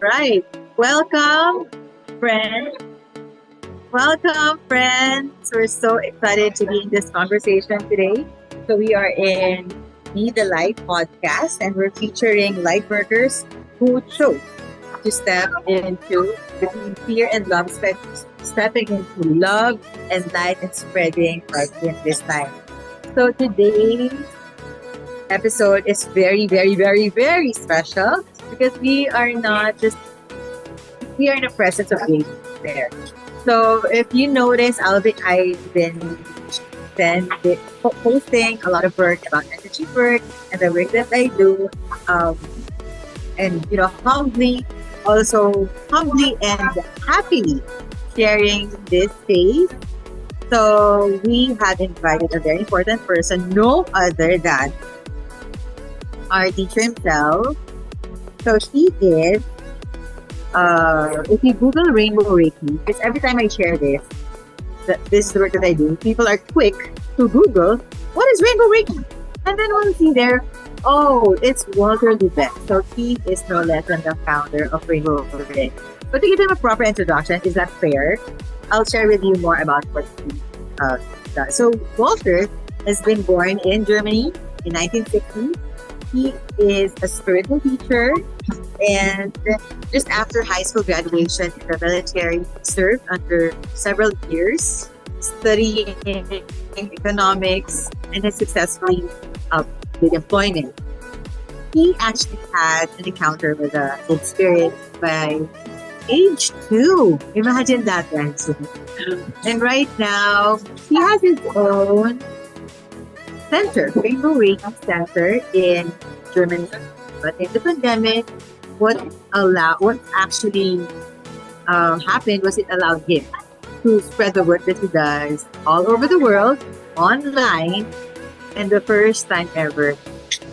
Right. Welcome, friends. Welcome, friends. We're so excited to be in this conversation today. So we are in Be the Light podcast, and we're featuring light workers who chose to step into between fear and love, stepping into love and light and spreading light in this time. So today's episode is very, very, very, very special because we are in the presence of Jesus there. So if you notice, I've been posting a lot of work about energy work and the work that I do, um, and humbly and happily sharing this space. So we had invited a very important person, no other than our teacher himself. So she is, if you Google Rainbow Reiki, because every time I share this is the work that I do, people are quick to Google, what is Rainbow Reiki? And then we'll see there, oh, it's Walter Lubeck. So he is no less than the founder of Rainbow Reiki. But to give him a proper introduction, is that fair? I'll share with you more about what he does. So Walter has been born in Germany in 1960. He is a spiritual teacher, and just after high school graduation in the military, he served under several years studying economics and has successfully with employment. He actually had an encounter with a good spirit by age 2. Imagine that, guys. And right now, he has his own center, Rainbow Reiki Center in Germany. But in the pandemic, what actually happened was it allowed him to spread the work that he does all over the world, online, and the first time ever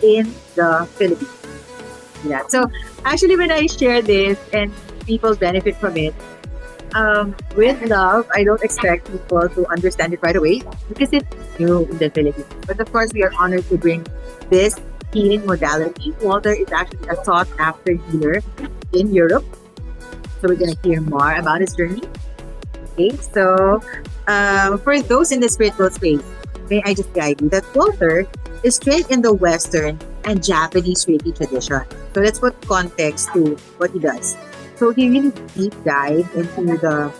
in the Philippines. Yeah. So actually, when I share this and people benefit from it, with love, I don't expect people to understand it right away because it's new in the Philippines. But of course, we are honored to bring this healing modality. Walter is actually a sought-after healer in Europe. So we're going to hear more about his journey. Okay, so for those in the spiritual space, may I just guide you that Walter is trained in the Western and Japanese Reiki tradition. So let's put context to what he does. So he really deep dive into the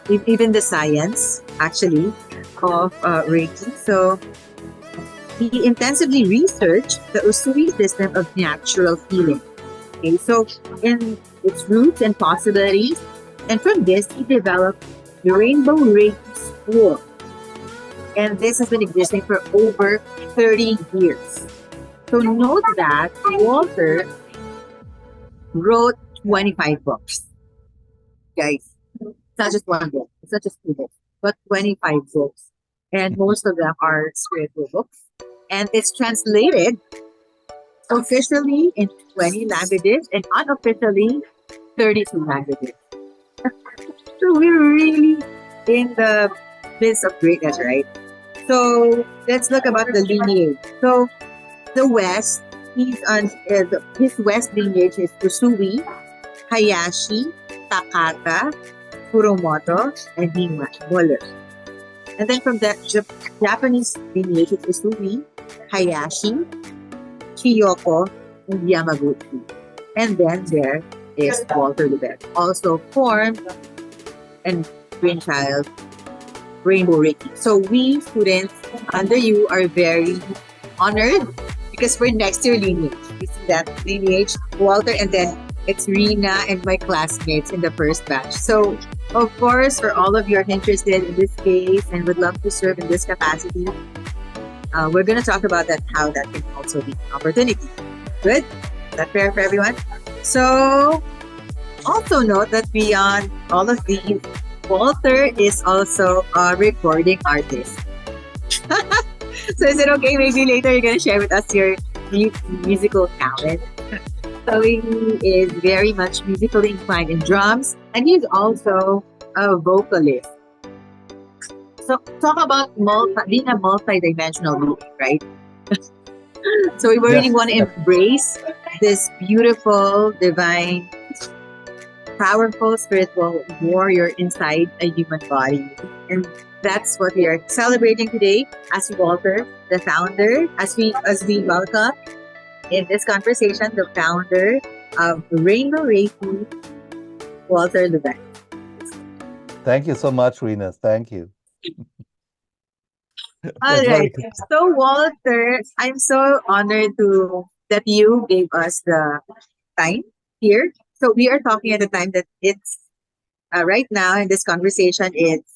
even the science actually of Reiki. So he intensively researched the Usui system of natural healing. Okay, so in its roots and possibilities, and from this he developed the Rainbow Reiki School, and this has been existing for over 30 years. So note that Walter wrote 25 books. Guys, it's not just one book, it's not just 2 books, but 25 books. And most of them are spiritual books. And it's translated officially in 20 languages and unofficially 32 languages. So we're really in the midst of greatness, right? So let's look about the lineage. So the West, his West lineage is Usui, Hayashi, Takata, Kuromoto, and Muller. And then from the Japanese lineage, it's Usui, Hayashi, Chiyoko, and Yamaguchi. And then there is Walter Lubeck, also formed and brainchild Rainbow Reiki. So we students under you are very honored because we're next to your lineage. You see that lineage, Walter, and then it's Rina and my classmates in the first batch. So, of course, for all of you are interested in this case and would love to serve in this capacity, we're going to talk about that, how that can also be an opportunity. Good? Is that fair for everyone? So, also note that beyond all of these, Walter is also a recording artist. So is it okay? Maybe later you're going to share with us your musical talent. So he is very much musically inclined in drums, and he's also a vocalist. So talk about being a multi-dimensional being, right? So we really want to embrace this beautiful, divine, powerful spiritual warrior inside a human body. And that's what we are celebrating today as Walter, the founder, as we welcome in this conversation the founder of Rainbow Reiki, Walter Lubeck. Thank you so much, Renus. Thank you. All That's right. very So Walter, I'm so honored to that you gave us the time here. So we are talking at the time that it's right now in this conversation. It's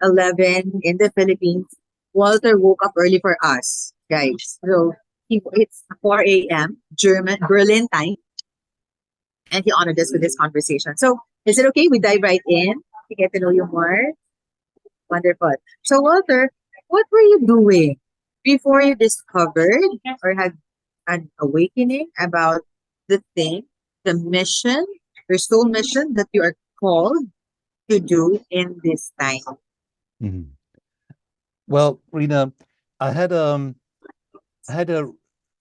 11 in the Philippines. Walter woke up early for us, guys. So it's 4 a.m. German Berlin time, and he honored us with this conversation. So is it okay we dive right in to get to know you more? Wonderful. So, Walter, what were you doing before you discovered or had an awakening about the thing, the mission, your soul mission that you are called to do in this time? Mhm. Well, Rena, I had I had a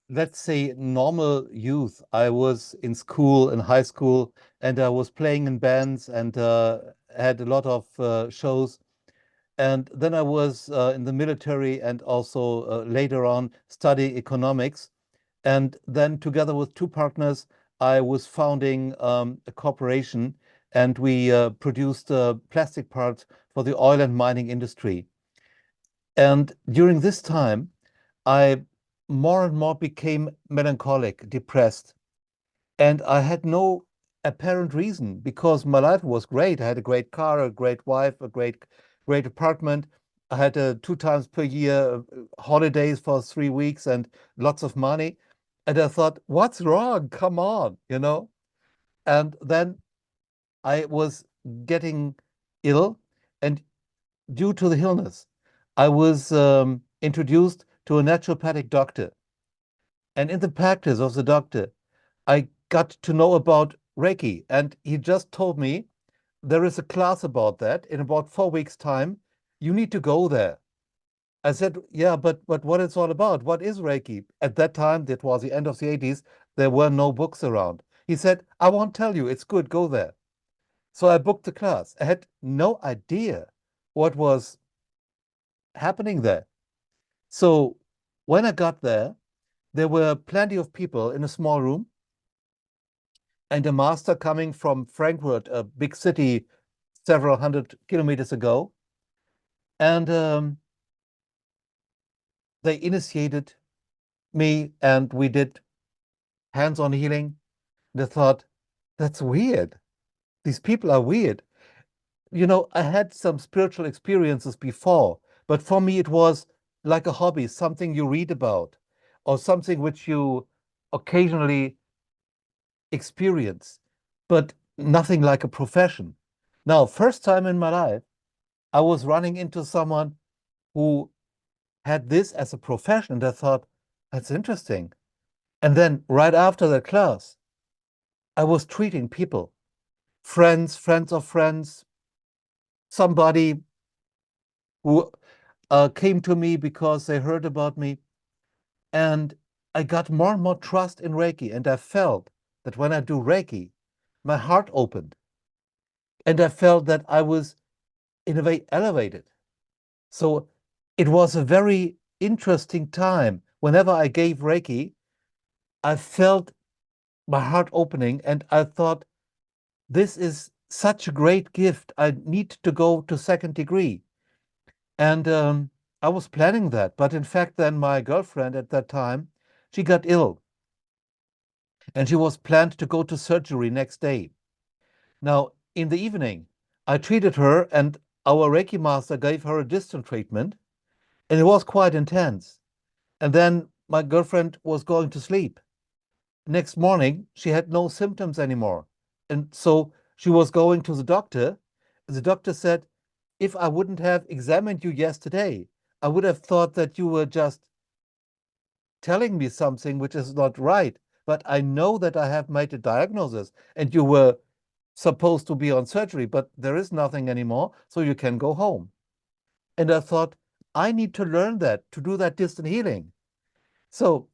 let's say normal youth. I was in school, in high school, and I was playing in bands and had a lot of shows. And then I was in the military and also later on study economics. And then together with two partners, I was founding a corporation, and we produced plastic parts for the oil and mining industry. And during this time, I more and more became melancholic, depressed, and I had no apparent reason because my life was great. I had a great car, a great wife, a great apartment. I had 2 times per year holidays for 3 weeks and lots of money. And I thought, what's wrong? Come on, you know? And then I was getting ill, and due to the illness, I was introduced to a naturopathic doctor. And in the practice of the doctor, I got to know about Reiki, and he just told me there is a class about that in about 4 weeks' time. You need to go there. I said, yeah, but what it's all about? What is Reiki? At that time, that was the end of the 80s, there were no books around. He said, I won't tell you, it's good, go there. So I booked the class. I had no idea what was happening there. So when I got there were plenty of people in a small room, and a master coming from Frankfurt, a big city several hundred kilometers ago. And they initiated me, and we did hands on healing. They thought, that's weird. These people are weird. You know, I had some spiritual experiences before, but for me, it was like a hobby, something you read about, or something which you occasionally experience, but nothing like a profession. Now, first time in my life, I was running into someone who had this as a profession, and I thought, that's interesting. And then right after the class, I was treating people, friends, friends of friends, somebody who came to me because they heard about me. And I got more and more trust in Reiki. And I felt that when I do Reiki, my heart opened. And I felt that I was, in a way, elevated. So it was a very interesting time. Whenever I gave Reiki, I felt my heart opening, and I thought, this is such a great gift. I need to go to second degree. And I was planning that. But in fact, then my girlfriend at that time, she got ill, and she was planned to go to surgery next day. Now, in the evening, I treated her, and our Reiki master gave her a distant treatment, and it was quite intense. And then my girlfriend was going to sleep. Next morning, she had no symptoms anymore. And so she was going to the doctor. The doctor said, if I wouldn't have examined you yesterday, I would have thought that you were just telling me something which is not right. But I know that I have made a diagnosis, and you were supposed to be on surgery, but there is nothing anymore, so you can go home. And I thought, I need to learn that, to do that distant healing. So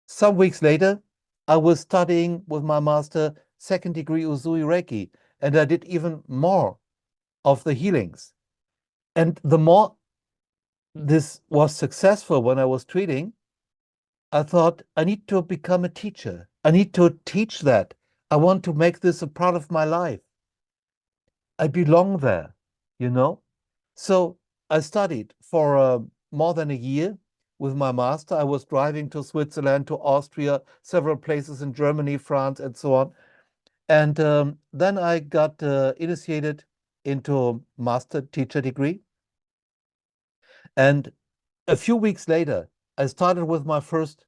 some weeks later, I was studying with my master second degree Usui Reiki, and I did even more of the healings. And the more this was successful when I was treating, I thought, I need to become a teacher. I need to teach that. I want to make this a part of my life. I belong there, you know? So I studied for more than a year with my master. I was driving to Switzerland, to Austria, several places in Germany, France, and so on. And then I got initiated into master teacher degree. And a few weeks later, I started with my first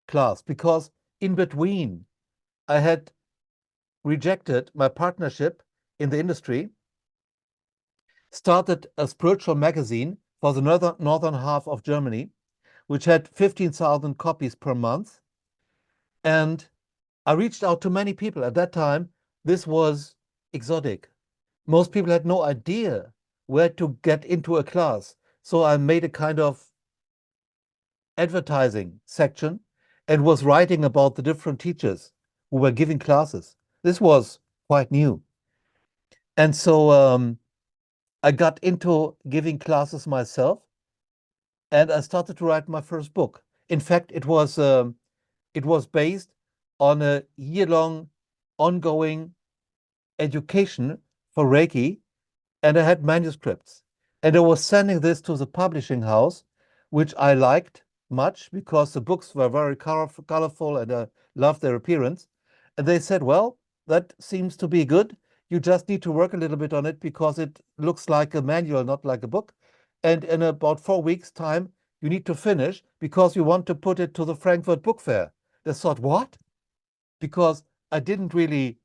class because in between I had rejected my partnership in the industry, started a spiritual magazine for the northern half of Germany, which had 15,000 copies per month. And I reached out to many people. At that time, this was exotic. Most people had no idea where to get into a class. So I made a kind of advertising section and was writing about the different teachers who were giving classes. This was quite new. And so I got into giving classes myself and I started to write my first book. In fact, it was based on a year-long ongoing education for Reiki, and I had manuscripts. And I was sending this to the publishing house, which I liked much because the books were very colorful and I loved their appearance. And they said, well, that seems to be good. You just need to work a little bit on it because it looks like a manual, not like a book. And in about 4 weeks' time, you need to finish because you want to put it to the Frankfurt Book Fair. They thought, what? Because I didn't really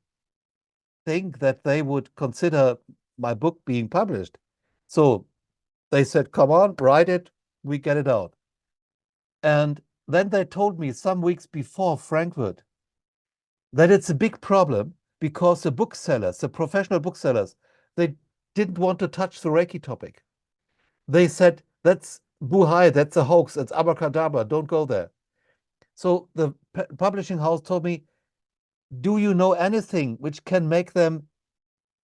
think that they would consider my book being published. So they said, come on, write it, we get it out. And then they told me some weeks before Frankfurt that it's a big problem because the booksellers, the professional booksellers, they didn't want to touch the Reiki topic. They said, that's buhai, that's a hoax, it's abracadabra, don't go there. So the publishing house told me, do you know anything which can make them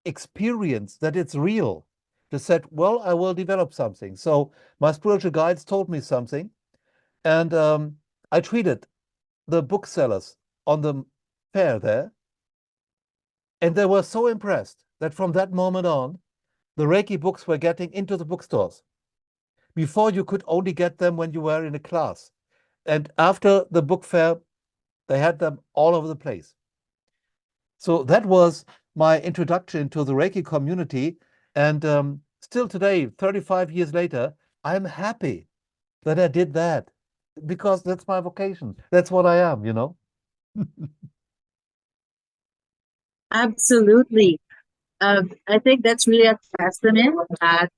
experience that it's real? They said, well, I will develop something. So my spiritual guides told me something, and I treated the booksellers on the fair there, and they were so impressed that from that moment on, the Reiki books were getting into the bookstores. Before, you could only get them when you were in a class. And after the book fair, they had them all over the place. So that was my introduction to the Reiki community. And still today, 35 years later, I'm happy that I did that because that's my vocation. That's what I am, you know? Absolutely. I think that's really a testament that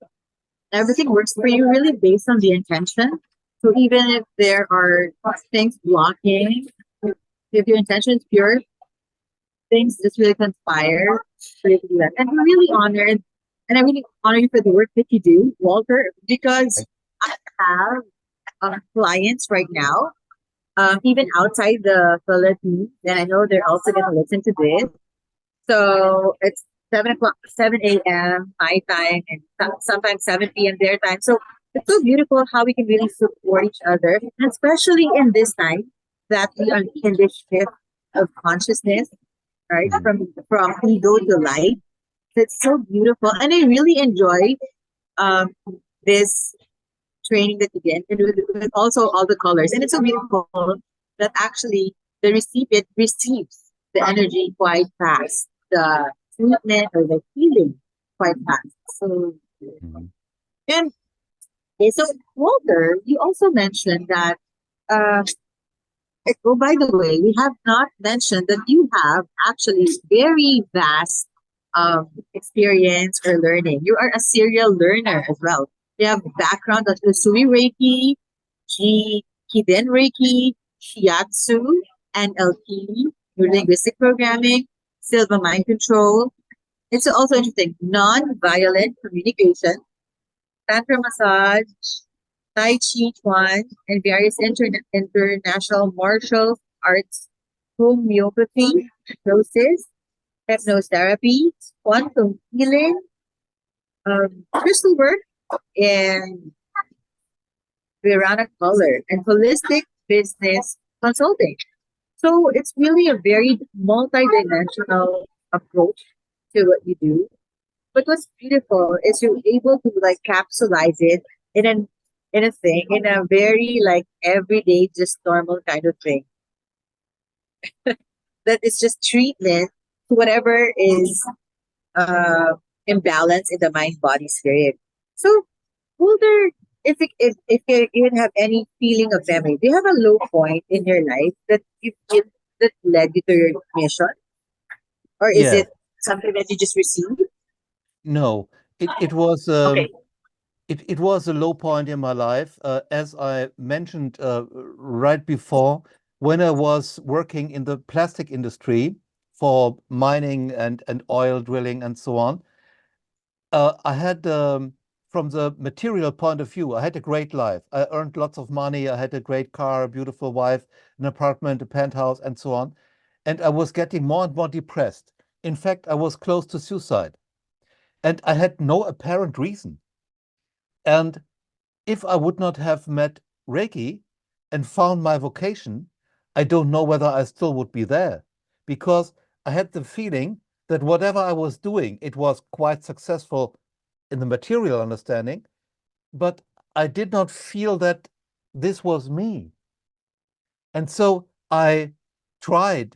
everything works for you really based on the intention. So even if there are things blocking, if your intention is pure, things just really conspire for you to do that. And we're really honored, and I really honor you for the work that you do, Walter, because I have clients right now, even outside the Philippines, and I know they're also going to listen to this. So it's 7 o'clock, 7 a.m. my time, and sometimes 7 p.m. their time. So it's so beautiful how we can really support each other, and especially in this time that we are in this shift of consciousness, right? Mhm. From ego to light. So it's so beautiful, and I really enjoy um this training that you get, and with also all the colors. And it's so beautiful that actually the recipient receives the energy quite fast, the treatment or the healing quite fast. So, Mhm. and okay, so Walter, you also mentioned that. Uh, oh, by the way, we have not mentioned that you have actually very vast experience or learning. You are a serial learner as well. You have background on Usui Reiki, Kiden Reiki, Shiatsu, NLP, linguistic programming, Silva mind control. It's also interesting. Non-violent communication, tantra massage, Tai Chi Chuan, and various international martial arts homeopathy, hypnosis, hypnotherapy, quantum healing, crystal work, and Verana color, and holistic business consulting. So it's really a very multidimensional approach to what you do. But what's beautiful is you're able to like capsulize it in an in a thing, in a very like everyday, just normal kind of thing. That is just treatment to whatever is uh imbalance in the mind, body, spirit. So will there if you even have any feeling of memory, do you have a low point in your life that that led you to your mission? Or is Yeah. it something that you just received? No, it was Okay. it was a low point in my life, as I mentioned right before, when I was working in the plastic industry for mining and oil drilling and so on. I had, from the material point of view, I had a great life. I earned lots of money. I had a great car, a beautiful wife, an apartment, a penthouse, and so on. And I was getting more and more depressed. In fact, I was close to suicide, and I had no apparent reason. And if I would not have met Reiki and found my vocation, I don't know whether I still would be there, because I had the feeling that whatever I was doing, it was quite successful in the material understanding, but I did not feel that this was me. And so I tried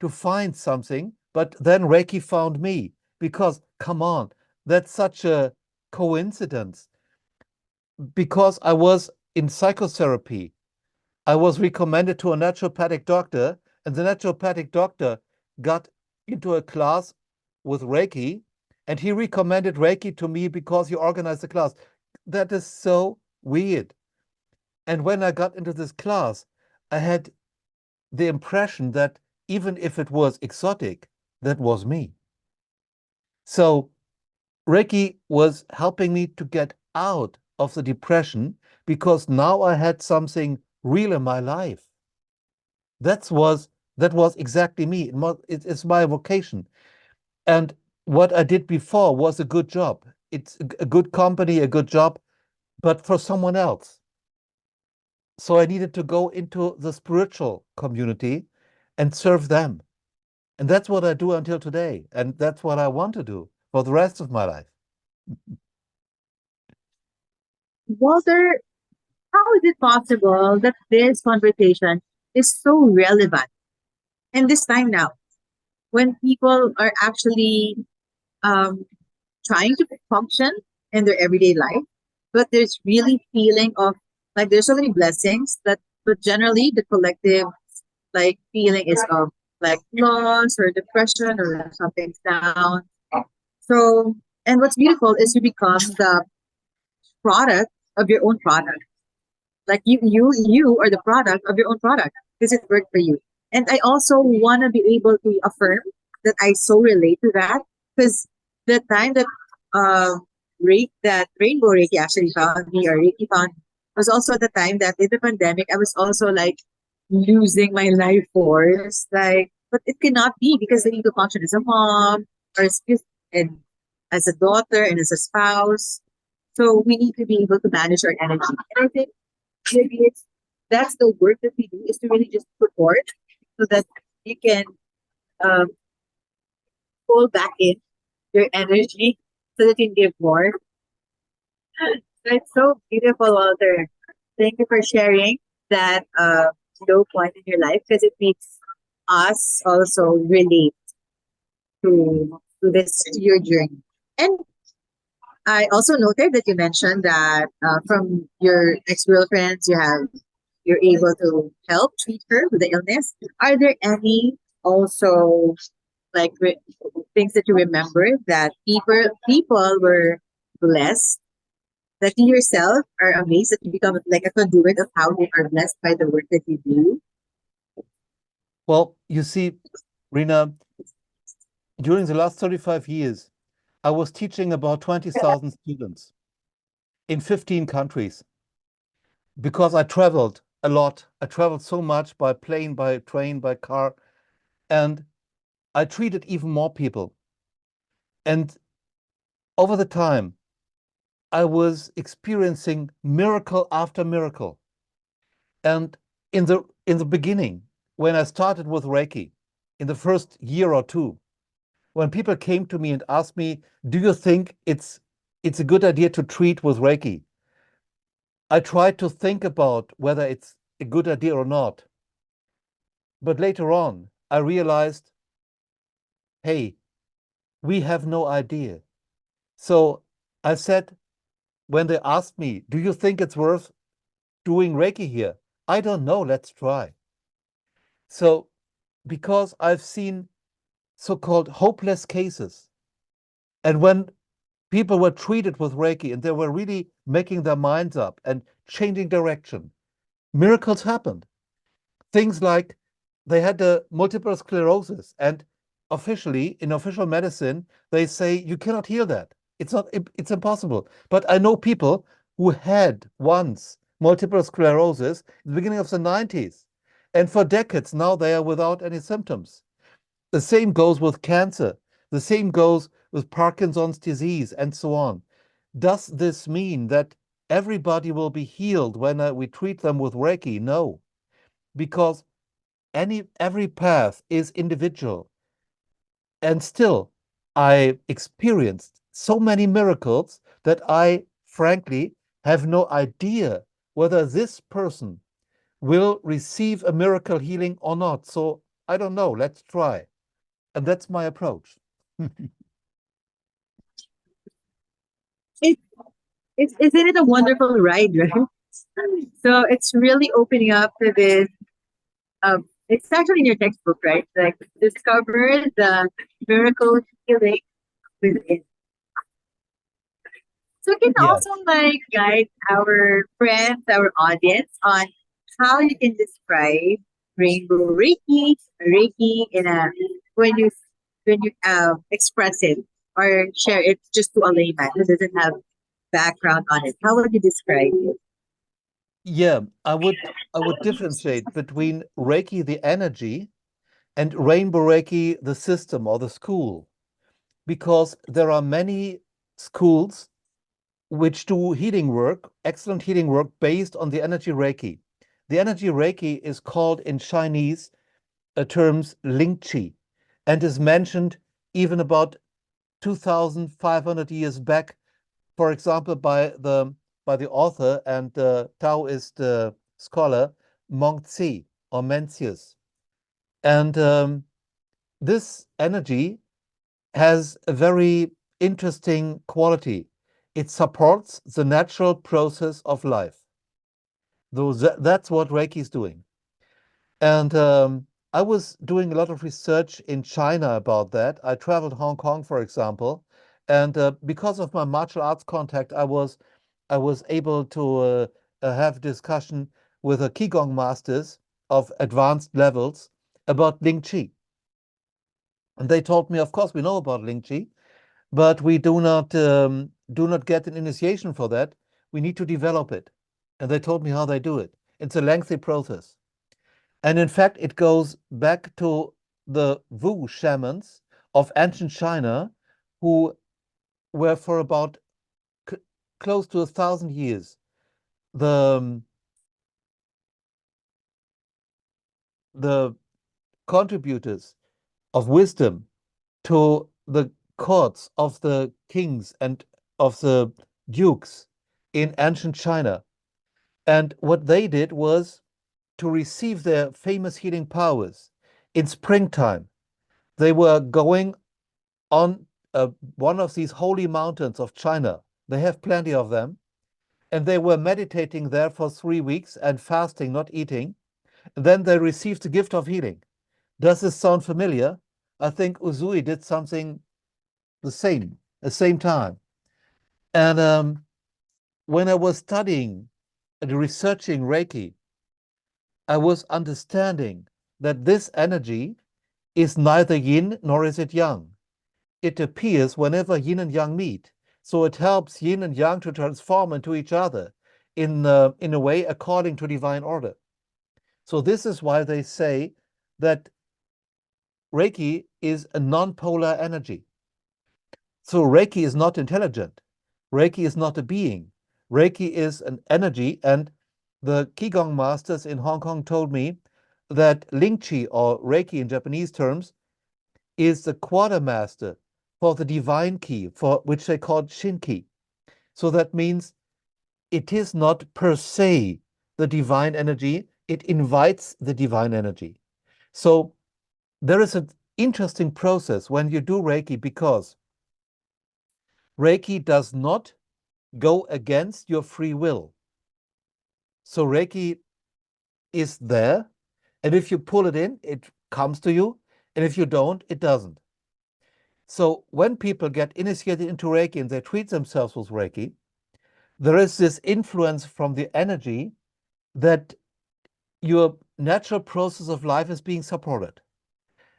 to find something, but then Reiki found me, because come on, that's such a coincidence. Because I was in psychotherapy, I was recommended to a naturopathic doctor, and the naturopathic doctor got into a class with Reiki, and he recommended Reiki to me because he organized the class. That is so weird. And when I got into this class, I had the impression that even if it was exotic, that was me. So Reiki was helping me to get out of the depression, because now I had something real in my life. That was that was exactly me. It's my vocation. And what I did before was a good job. It's a good company, a good job, but for someone else. So I needed to go into the spiritual community and serve them. And that's what I do until today. And that's what I want to do for the rest of my life. Walter, how is it possible that this conversation is so relevant in this time now when people are actually um, trying to function in their everyday life, but there's really feeling of like there's so many blessings that, but generally the collective like feeling is of like loss or depression or something's down. So, and what's beautiful is you become the product of your own product. Like you are the product of your own product because it worked for you. And I also want to be able to affirm that I so relate to that because the time that that Rainbow Reiki actually found me or Reiki found was also the time that in the pandemic I was also like losing my life force. Like, but it cannot be because I need to function as a mom or and as a daughter and as a spouse. So we need to be able to manage our energy. And I think maybe that's the work that we do is to really just support so that you can um, pull back in your energy so that you can give more. That's so beautiful, Walter. Thank you for sharing that low point in your life because it makes us also relate to this to your journey. And I also noted that you mentioned that from your ex girlfriends, you're able to help treat her with the illness. Are there any also like things that you remember that people were blessed that you yourself are amazed that you become like a conduit of how they are blessed by the work that you do? Well, you see, Rina, during the last 35 years, I was teaching about 20,000 students in 15 countries because I traveled a lot. I traveled so much by plane, by train, by car. And I treated even more people. And over the time, I was experiencing miracle after miracle. And in the beginning, when I started with Reiki, in the first year or two, when people came to me and asked me, "Do you think it's a good idea to treat with Reiki?" I tried to think about whether it's a good idea or not. But later on, I realized, hey, we have no idea. So I said, when they asked me, "Do you think it's worth doing Reiki here?" I don't know, let's try. So because I've seen so-called hopeless cases, and when people were treated with Reiki and they were really making their minds up and changing direction, miracles happened. Things like they had the multiple sclerosis, and officially in official medicine they say you cannot heal that. It's impossible. But I know people who had once multiple sclerosis in the beginning of the 90s, and for decades now they are without any symptoms. The same goes with cancer. The same goes with Parkinson's disease and so on. Does this mean that everybody will be healed when we treat them with Reiki? No, because every path is individual. And still, I experienced so many miracles that I frankly have no idea whether this person will receive a miracle healing or not. So I don't know. Let's try. And that's my approach. It, isn't it a wonderful ride, right? So it's really opening up to this. It's actually in your textbook, right? Like discover the miracle healing within. So you can Yes. also like guide our friends, our audience on how you can describe rainbow Reiki in a when you express it or share it just to a layman who doesn't have background on it. How would you describe it? Yeah, I would differentiate between Reiki, the energy, and Rainbow Reiki, the system or the school, because there are many schools which do healing work, excellent healing work based on the energy Reiki. The energy Reiki is called in Chinese terms Ling Qi, and is mentioned even about 2,500 years back, for example, by the author and Taoist scholar Mengzi or Mencius. And this energy has a very interesting quality. It supports the natural process of life. Though that's what Reiki is doing. And I was doing a lot of research in China about that. I traveled Hong Kong, for example, and because of my martial arts contact, I was able to have discussion with the Qigong masters of advanced levels about Ling Qi. And they told me, of course, we know about Ling Qi, but we do not get an initiation for that. We need to develop it. And they told me how they do it. It's a lengthy process. And in fact, it goes back to the Wu shamans of ancient China, who were for about close to 1,000 years the the contributors of wisdom to the courts of the kings and of the dukes in ancient China. And what they did was to receive their famous healing powers in springtime. They were going on one of these holy mountains of China. They have plenty of them. And they were meditating there for 3 weeks and fasting, not eating. And then they received the gift of healing. Does this sound familiar? I think Uzui did something the same time. And when I was studying and researching Reiki, I was understanding that this energy is neither yin nor is it yang. It appears whenever yin and yang meet. So it helps yin and yang to transform into each other in a way according to divine order. So this is why they say that Reiki is a non-polar energy. So Reiki is not intelligent. Reiki is not a being. Reiki is an energy. And the Qigong masters in Hong Kong told me that Ling Chi, or Reiki in Japanese terms, is the quartermaster for the divine key, for which they call Shinki. So that means it is not per se the divine energy, it invites the divine energy. So there is an interesting process when you do Reiki, because Reiki does not go against your free will. So Reiki is there, and if you pull it in, it comes to you, and if you don't, it doesn't. So when people get initiated into Reiki and they treat themselves with Reiki, there is this influence from the energy that your natural process of life is being supported.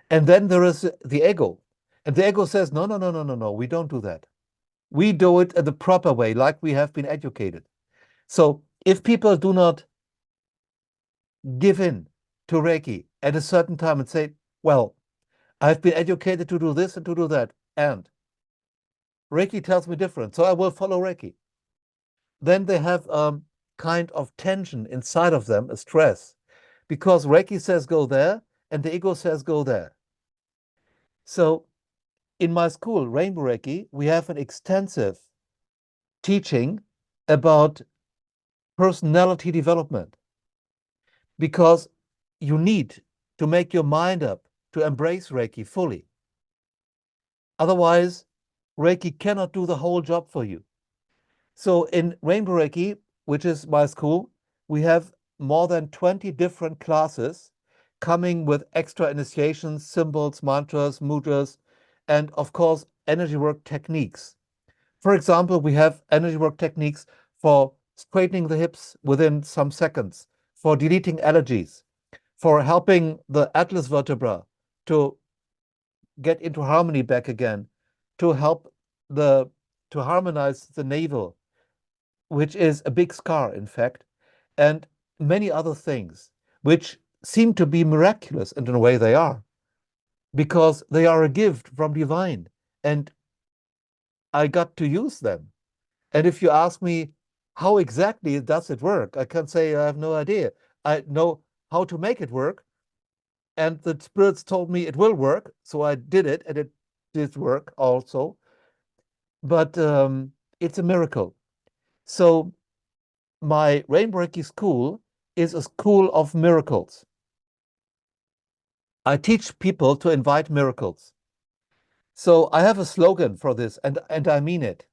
And then there is the ego. And the ego says, no, no, no, no, no, no, we don't do that. We do it the proper way, like we have been educated. So if people do not give in to Reiki at a certain time and say, well, I've been educated to do this and to do that, and Reiki tells me different, so I will follow Reiki. Then they have kind of tension inside of them, a stress, because Reiki says go there and the ego says go there. So in my school, Rainbow Reiki, we have an extensive teaching about personality development, because you need to make your mind up to embrace Reiki fully. Otherwise, Reiki cannot do the whole job for you. So in Rainbow Reiki, which is my school, we have more than 20 different classes coming with extra initiations, symbols, mantras, mudras, and of course, energy work techniques. For example, we have energy work techniques for straightening the hips within some seconds, for deleting allergies, for helping the atlas vertebra to get into harmony back again, to help to harmonize the navel, which is a big scar, in fact, and many other things, which seem to be miraculous, and in a way they are, because they are a gift from divine, and I got to use them. And if you ask me, how exactly does it work? I can say I have no idea. I know how to make it work, and the spirits told me it will work, so I did it, and it did work also. But it's a miracle. So my Rainbow Reiki school is a school of miracles. I teach people to invite miracles. So I have a slogan for this, and I mean it.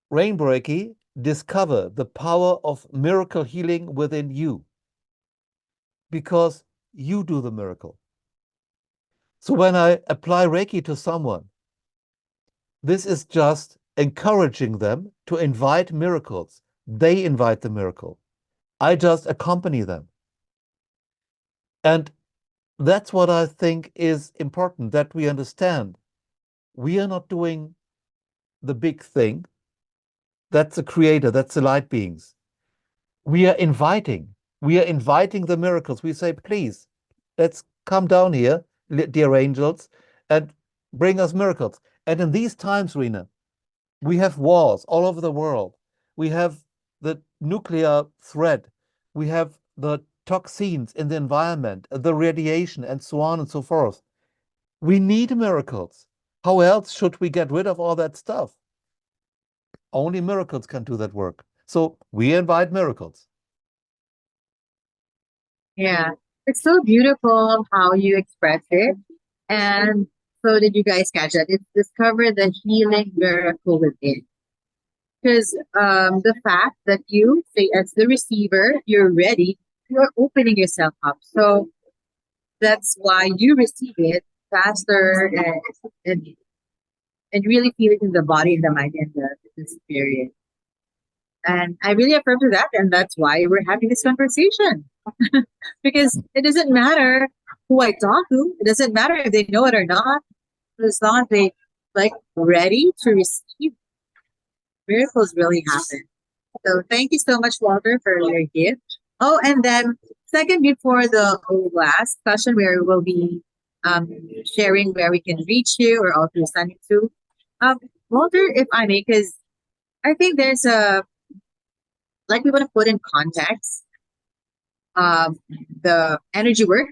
Rainbow Reiki, discover the power of miracle healing within you, because you do the miracle. So when I apply Reiki to someone, this is just encouraging them to invite miracles. They invite the miracle. I just accompany them. And that's what I think is important, that we understand. We are not doing the big thing. That's the creator, that's the light beings. We are inviting. We are inviting the miracles. We say, please, let's come down here, dear angels, and bring us miracles. And in these times, Rena, we have wars all over the world. We have the nuclear threat. We have the toxins in the environment, the radiation, and so on and so forth. We need miracles. How else should we get rid of all that stuff? Only miracles can do that work. So we invite miracles. Yeah, it's so beautiful how you express it. And so did you guys catch that? It's discover the healing miracle within. Because the fact that you say as the receiver, you're ready, you're opening yourself up. So that's why you receive it faster and really feel it in the body, in the mind, and the spirit. And I really affirm to that, and that's why we're having this conversation. Because it doesn't matter who I talk to, it doesn't matter if they know it or not, as long as they like ready to receive, miracles really happen. So thank you so much, Walter, for your gift. Oh, and then second, before the last question, where will be sharing where we can reach you or all through Sunny too. Walter, if I may, because I think there's a like we want to put in context um, the energy work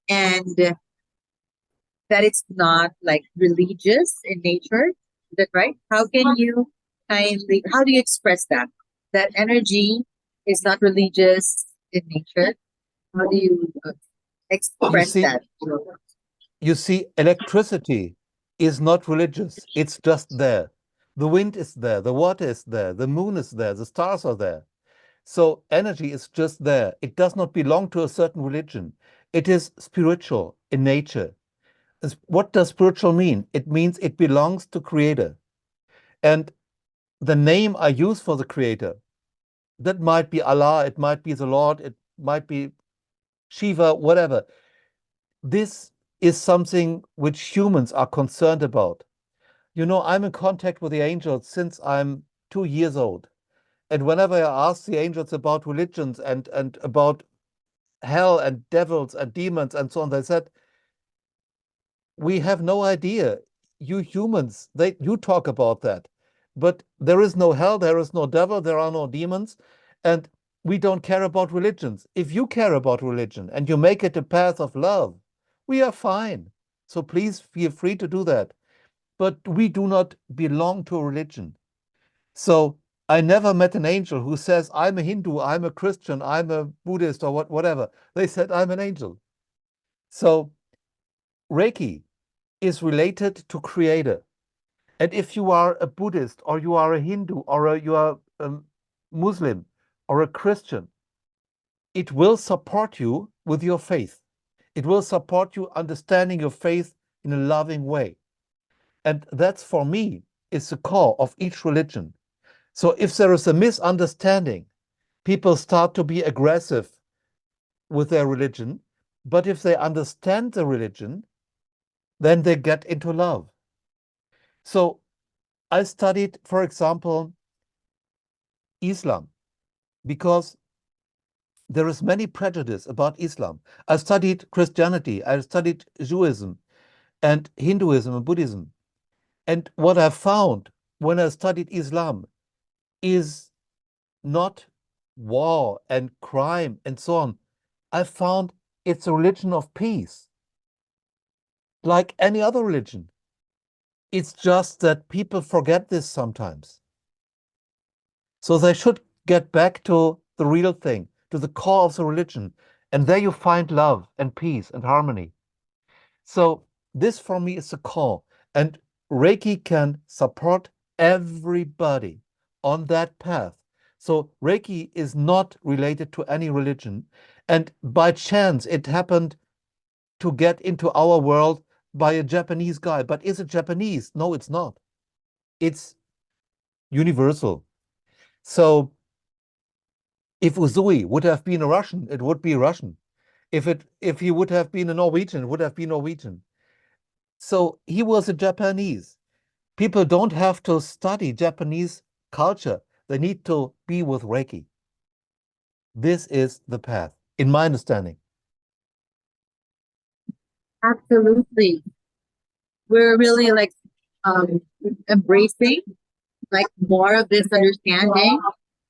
and that it's not like religious in nature. Is that right? How can you kindly? How do you express that? That energy is not religious in nature. How do you You express see, that? electricity is not religious. It's just there. The wind is there, the water is there, the moon is there, the stars are there. So energy is just there. It does not belong to a certain religion. It is spiritual in nature. What does spiritual mean? It means it belongs to Creator. And the name I use for the Creator, that might be Allah, it might be the Lord, it might be Shiva, whatever. This is something which humans are concerned about. You know, I'm in contact with the angels since I'm 2 years old. And whenever I ask the angels about religions and about hell and devils and demons and so on, they said, we have no idea. You humans, you talk about that. But there is no hell, there is no devil, there are no demons, and we don't care about religions. If you care about religion and you make it a path of love, we are fine. So please feel free to do that. But we do not belong to a religion. So I never met an angel who says, I'm a Hindu, I'm a Christian, I'm a Buddhist, or whatever. They said, I'm an angel. So Reiki is related to Creator. And if you are a Buddhist, or you are a Hindu, or you are a Muslim, or a Christian, it will support you with your faith. It will support you understanding your faith in a loving way. And that's, for me, is the core of each religion. So if there is a misunderstanding, people start to be aggressive with their religion. But if they understand the religion, then they get into love. So I studied, for example, Islam, because there is many prejudice about Islam. I studied Christianity, I studied Judaism and Hinduism and Buddhism. And what I found when I studied Islam is not war and crime and so on. I found it's a religion of peace, like any other religion. It's just that people forget this sometimes. So they should get back to the real thing, to the core of the religion. And there you find love and peace and harmony. So this for me is the core. And Reiki can support everybody on that path. So Reiki is not related to any religion. And by chance, it happened to get into our world by a Japanese guy. But is it Japanese? No, it's not. It's universal. So if Uzui would have been a Russian, it would be Russian. If he would have been a Norwegian, it would have been Norwegian. So he was a Japanese. People don't have to study Japanese culture. They need to be with Reiki. This is the path, in my understanding. Absolutely. We're really like um, embracing like more of this understanding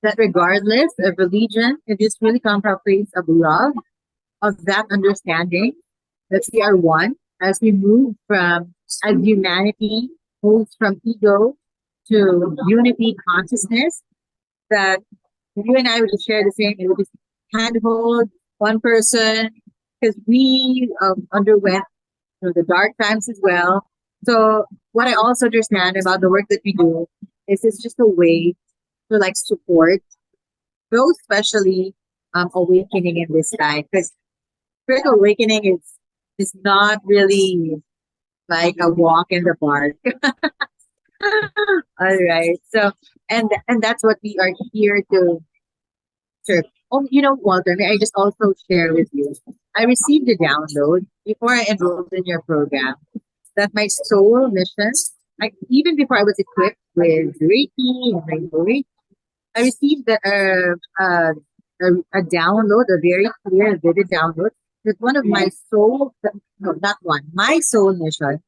that regardless of religion, it just really comes from a place of love, of that understanding that we are one as we move from as humanity moves from ego to unity consciousness, that you and I would just share the same, it would just handhold one person because we underwent the dark times as well. So what I also understand about the work that we do is it's just a way to like support those especially awakening in this time, because spiritual awakening is not really like a walk in the park. All right. So and that's what we are here to serve. Oh, you know, Walter, may I just also share with you? I received a download before I enrolled in your program that my soul mission, like even before I was equipped with Reiki and Rainbow Reiki, I received a download, a very clear, vivid download that one of my soul, no, not one, my soul mission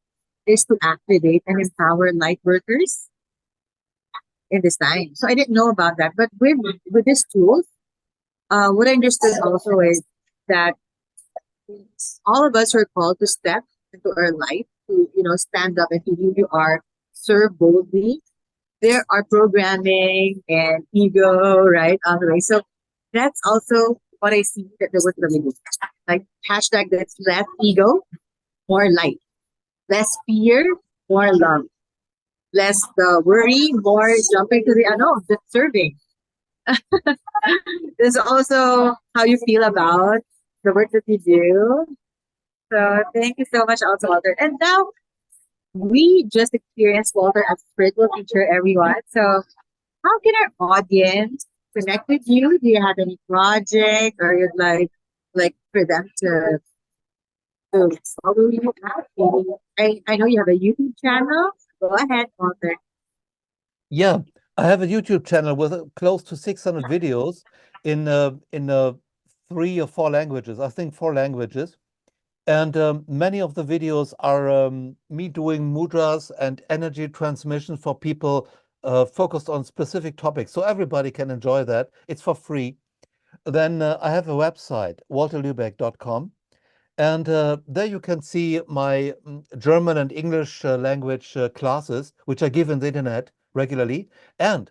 is to activate and empower light workers in this time. So I didn't know about that, but with this tool, what I understood also is that all of us are called to step into our life, to stand up and to who you are, serve boldly. There are programming and ego, right, on the way. So that's also what I see that the work that we do. Like hashtag that's less ego, more light, less fear, more love, less the worry, more jumping to the unknown, just serving. There's also how you feel about the work that you do. So thank you so much, also Walter. And now we just experienced Walter as spiritual teacher, everyone. So how can our audience connect with you? Do you have any project or you'd like for them to follow you out? I know you have a YouTube channel. Go ahead, Walter. Yeah, I have a YouTube channel with close to 600 videos in 3 or 4 languages. I think 4 languages. And many of the videos are me doing mudras and energy transmission for people focused on specific topics. So everybody can enjoy that. It's for free. Then I have a website, walterlubeck.com. And there you can see my German and English language classes, which I give on the internet regularly. And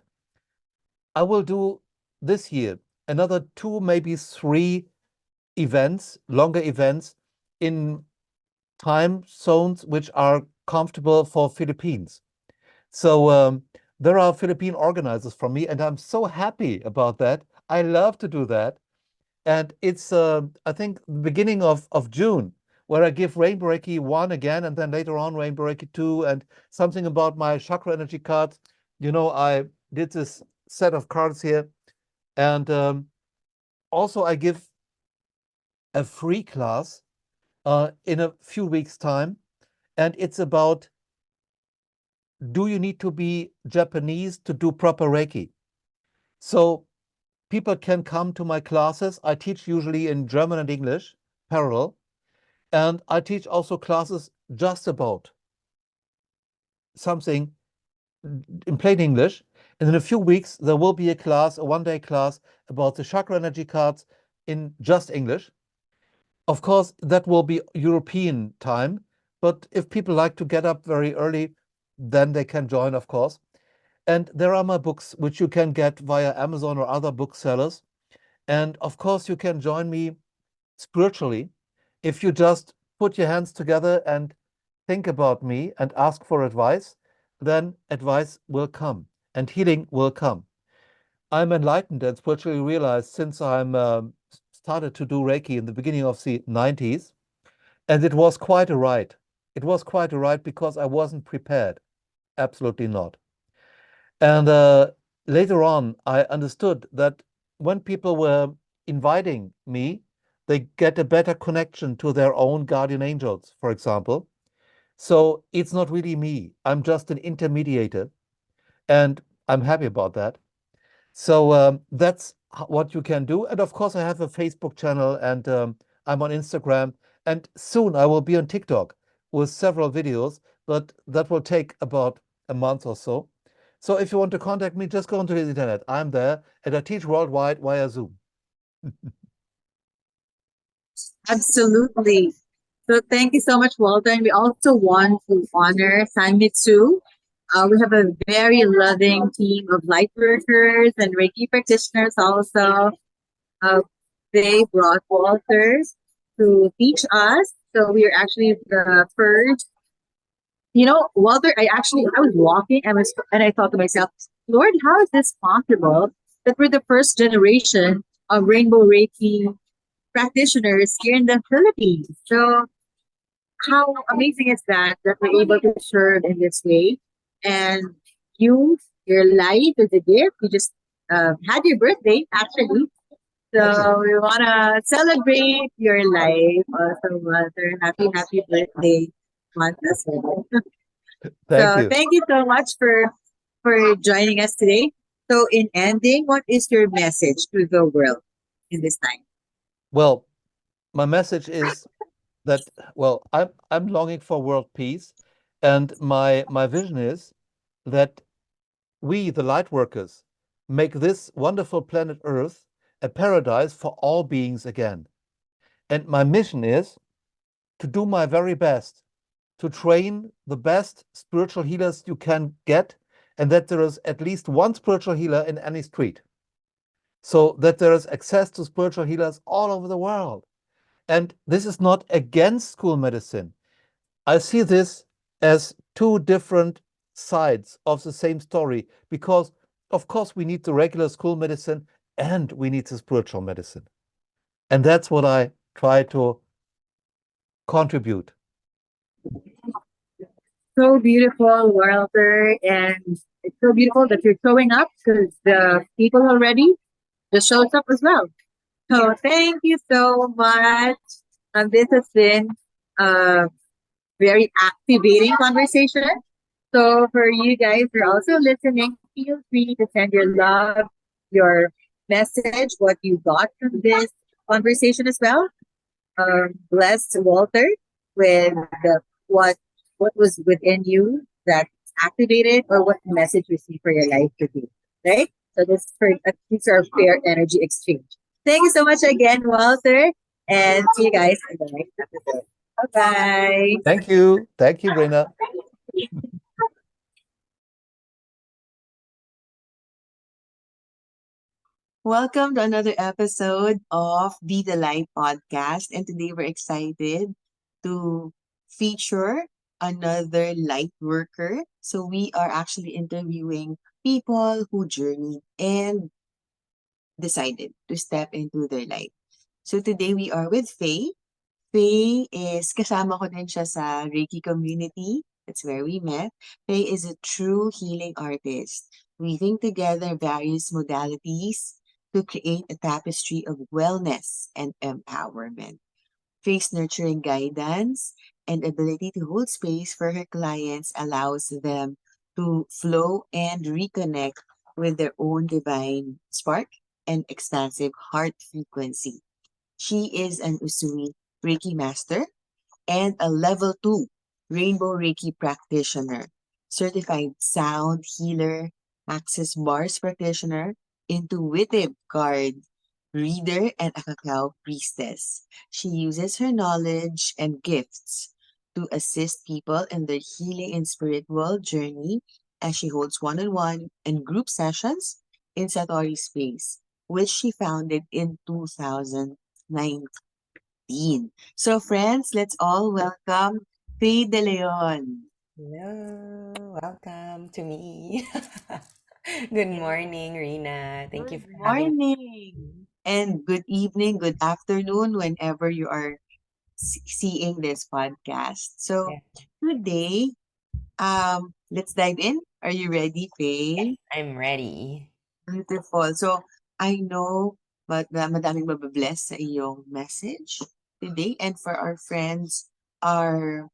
I will do this year another 2, maybe 3 events, longer events in time zones which are comfortable for Philippines. So there are Philippine organizers from me, and I'm so happy about that. I love to do that. And it's, I think, the beginning of June, where I give Rainbow Reiki 1 again, and then later on Rainbow Reiki 2, and something about my chakra energy cards. I did this set of cards here. And also, I give a free class in a few weeks' time. And it's about, do you need to be Japanese to do proper Reiki? So people can come to my classes. I teach usually in German and English, parallel. And I teach also classes just about something in plain English. And in a few weeks, there will be a class, a 1-day class about the chakra energy cards in just English. Of course, that will be European time. But if people like to get up very early, then they can join, of course. And there are my books, which you can get via Amazon or other booksellers. And of course, you can join me spiritually if you just put your hands together and think about me and ask for advice, then advice will come and healing will come. I'm enlightened and spiritually realized since I'm started to do Reiki in the beginning of the 90s. And it was quite a ride. It was quite a ride because I wasn't prepared. Absolutely not. And later on, I understood that when people were inviting me, they get a better connection to their own guardian angels, for example. So it's not really me. I'm just an intermediator, and I'm happy about that. So that's what you can do. And of course, I have a Facebook channel, and I'm on Instagram. And soon I will be on TikTok with several videos, but that will take about a month or so. So if you want to contact me, just go onto the internet. I'm there, and I teach worldwide via Zoom. Absolutely. So thank you so much, Walter. And we also want to honor Sanmitsu. We have a very loving team of light workers and Reiki practitioners also. Uh, they brought Walter to teach us. So we are actually the first. Walter, I was walking and I thought to myself, Lord, how is this possible that we're the first generation of Rainbow Reiki practitioners here in the Philippines? So how amazing is that we're able to serve in this way, and your life is a gift. You just had your birthday actually, Thank you. so we want to celebrate your life. Also, Walter, happy birthday month as well. Thank So you. thank you so much for joining us today. So in ending, what is your message to the world in this time? Well, my message is that, well, I'm longing for world peace, and my vision is that we, the light workers, make this wonderful planet Earth a paradise for all beings again. And my mission is to do my very best to train the best spiritual healers you can get, and that there is at least one spiritual healer in any street, so that there is access to spiritual healers all over the world. And this is not against school medicine. I see this as two different sides of the same story, because, of course, we need the regular school medicine and we need the spiritual medicine. And that's what I try to contribute. So beautiful, Walter, and it's so beautiful that you're showing up because the people already just shows up as well. So thank you so much. This has been a very activating conversation. So for you guys who are also listening, feel free to send your love, your message, what you got from this conversation as well. Bless Walter with the what was within you that activated, or what message you see for your life today, right? So these are fair energy exchange. Thank you so much again, Walter, and see you guys in the next episode. Bye bye. Thank you. Thank you, Brina. Welcome to another episode of Be the Light podcast. And today we're excited to feature another light worker. So we are actually interviewing people who journeyed and decided to step into their light. So today we are with Faye. Faye is, kasama ko din siya sa Reiki community. That's where we met. Faye is a true healing artist, weaving together various modalities to create a tapestry of wellness and empowerment. Faye's nurturing guidance and ability to hold space for her clients allows them to flow and reconnect with their own divine spark and expansive heart frequency. She is an Usui Reiki master and a level 2 Rainbow Reiki practitioner, certified sound healer, access bars practitioner, intuitive card reader, and a cacao priestess. She uses her knowledge and gifts to assist people in their healing and spiritual journey as she holds one-on-one and group sessions in Satori Space, which she founded in 2019. So, friends, let's all welcome Faye De Leon. Hello, welcome to me. Good morning, Rina. Thank you Good for having morning. me. And good evening, good afternoon, whenever you are seeing this podcast. So, Yeah. today, let's dive in. Are you ready, Yes, Faye? I'm ready. Beautiful. So, I know madaming mababless sa iyong message today. And for our friends, our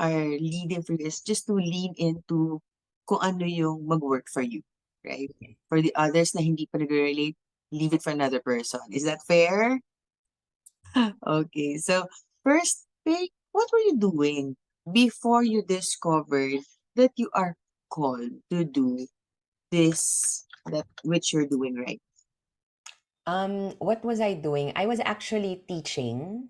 leading for this, just to lean into kung ano yung mag-work for you, right? For the others na hindi pa nag-relate, leave it for another person. Is that fair? Okay, so first, Faye, what were you doing before you discovered that you are called to do this, that which you're doing right? What was I doing? I was actually teaching.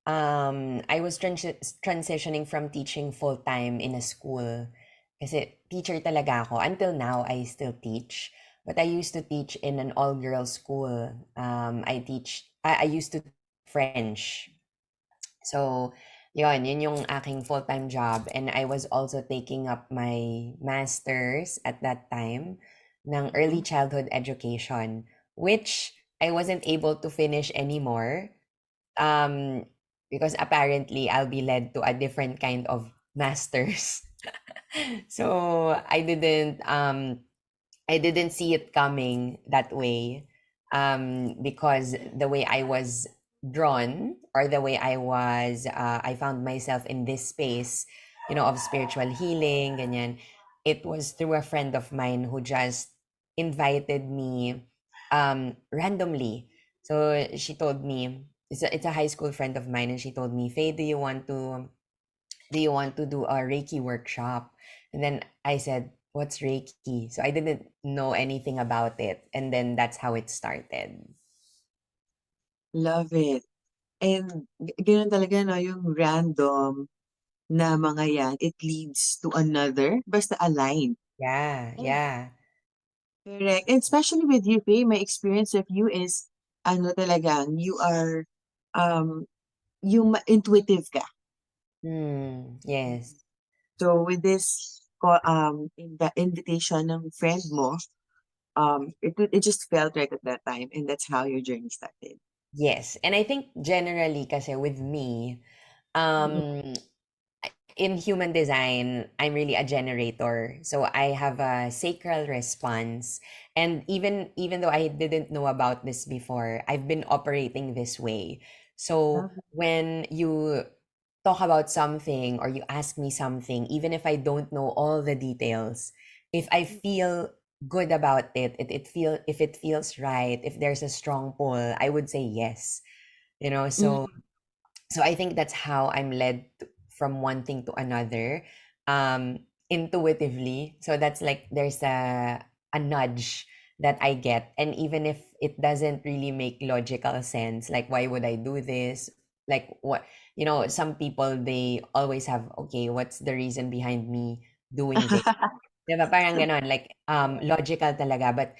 I was transitioning from teaching full time in a school. Kasi teacher talaga ako. Until now, I still teach. But I used to teach in an all-girls school. I used to teach French. So, yun yung aking full-time job. And I was also taking up my master's at that time ng early childhood education, which I wasn't able to finish anymore, um, because apparently I'll be led to a different kind of master's. So I didn't see it coming that way, because the way I was drawn, or the way I found myself in this space, of spiritual healing, ganyan. It was through a friend of mine who just invited me randomly. So she told me, it's a high school friend of mine, and she told me, Faye, do you want to do a Reiki workshop? And then I said, what's Reiki? So I didn't know anything about it. And then that's how it started. Love it. And gano'n talaga 'no, yung random na mga yan, it leads to another, basta aligned. Yeah, And yeah. correct. And especially with you, Faye, my experience of you is ano talagang you are, um, yung intuitive ka. Yes. So with this in the invitation ng friend mo, it just felt right at that time, and that's how your journey started. Yes. And I think generally kasi with me, Mm-mm. um in human design, I'm really a generator. So I have a sacral response. And even though I didn't know about this before, I've been operating this way. So Love it. when you talk about something or you ask me something, even if I don't know all the details, if I feel good about if it feels right, if there's a strong pull, I would say yes. You know, so Mm. so I think that's how I'm led from one thing to another, intuitively. So that's like there's a nudge that I get, and even if it doesn't really make logical sense, like why would I do this? Like what, some people, they always have, okay, what's the reason behind me doing this? 'Di ba, parang gano'n, like, Correct. logical talaga. But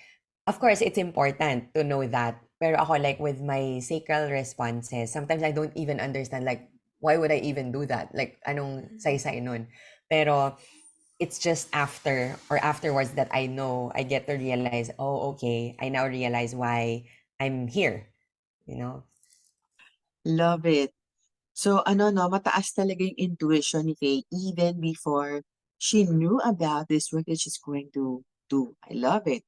of course, it's important to know that. Pero ako, like, with my sacral responses, sometimes I don't even understand, like, why would I even do that? Like, anong saysay nun? Pero it's just afterwards that I get to realize, oh, okay, I now realize why I'm here, you know? Love it. So ano 'no, mataas talaga yung intuition ni Faye even before she knew about this work that she's going to do. I love it.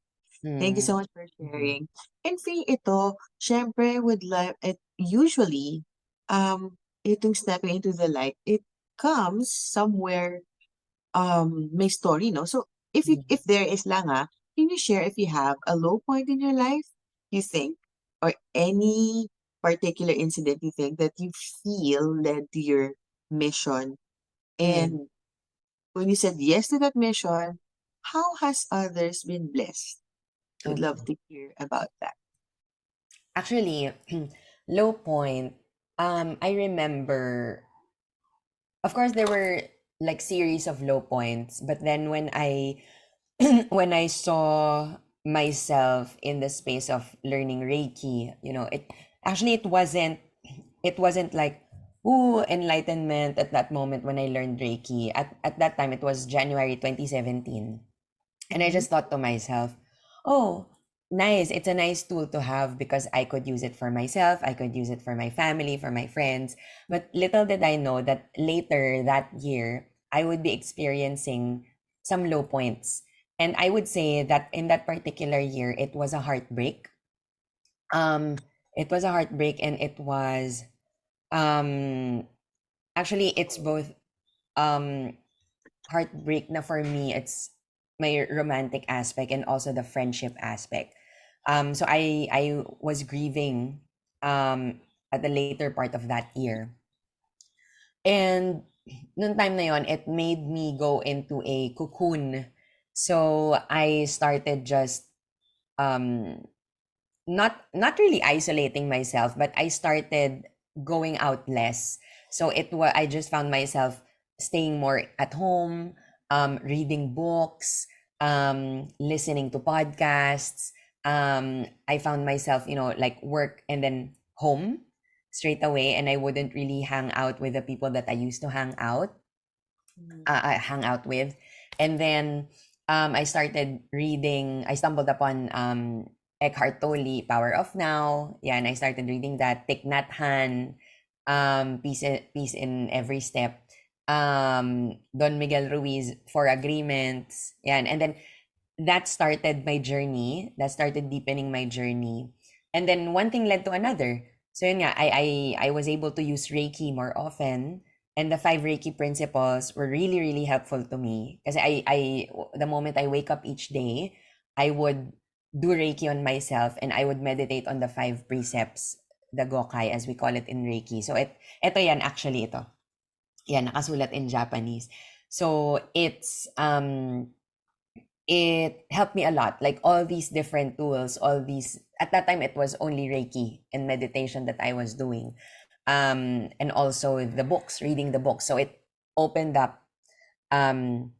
Thank you Mm, so much for mhm, sharing. And Faye, ito, siyempre would like it usually, itong stepping into the light, it comes somewhere, may story, no? So if mhm. there is lang, can you share if you have a low point in your life, you think, or any particular incident you think that you feel led to your mission? Mm, And when you said yes to that mission, how has others been blessed? Would love okay. to hear about that. Actually, low point, I remember, of course, there were like series of low points, but then when I when I saw myself in the space of learning Reiki, it wasn't like, ooh, enlightenment at that moment when I learned Reiki. At that time, it was January 2017. And I Mhm. just thought to myself, oh, nice. It's a nice tool to have because I could use it for myself. I could use it for my family, for my friends. But little did I know that later that year, I would be experiencing some low points. And I would say that in that particular year, it was a heartbreak. Um, it was a heartbreak, and it was, um, actually, it's both, um, heartbreak na for me, it's my romantic aspect and also the friendship aspect. So I was grieving at the later part of that year. And noong time na yon, it made me go into a cocoon. So I started just um not really isolating myself, but I started going out less. So I just found myself staying more at home, reading books, listening to podcasts. I found myself, like work and then home straight away, and I wouldn't really hang out with the people that I used to Mhm. hang out with. And then I started reading, I stumbled upon Eckhart Tolle, Power of Now. Yeah, and I started reading that. Thich Nhat Hanh, Peace in Every Step. Don Miguel Ruiz, Four Agreements. Yeah, and then that started my journey. That started deepening my journey. And then one thing led to another. So yun nga, I was able to use Reiki more often. And the five Reiki principles were really, really helpful to me. Kasi the moment I wake up each day, I would do Reiki on myself, and I would meditate on the five precepts the gokai, as we call it in Reiki. So ito yan, actually ito. Yan, nakasulat in Japanese. So it helped me a lot. Like all these different tools, all these, at that time it was only Reiki and meditation that I was doing. And also the books, reading the books. So it opened up um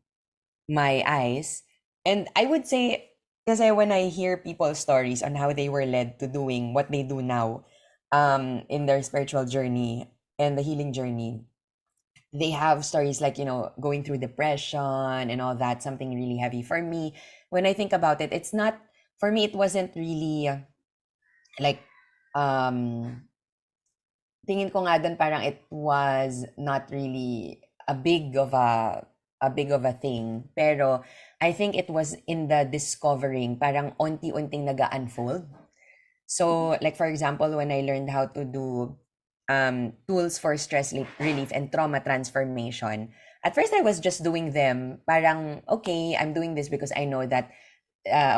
my eyes. And I would say, kasi when I hear people's stories on how they were led to doing what they do now, in their spiritual journey and the healing journey, they have stories like, going through depression and all that, something really heavy. For me, when I think about it, it's not, for me, it wasn't really like, um, tingin ko nga dun parang it was not really a big of a thing. Pero I think it was in the discovering, parang onti-unting naga-unfold. So, like for example, when I learned how to do tools for stress relief and trauma transformation, at first I was just doing them. Parang okay, I'm doing this because I know that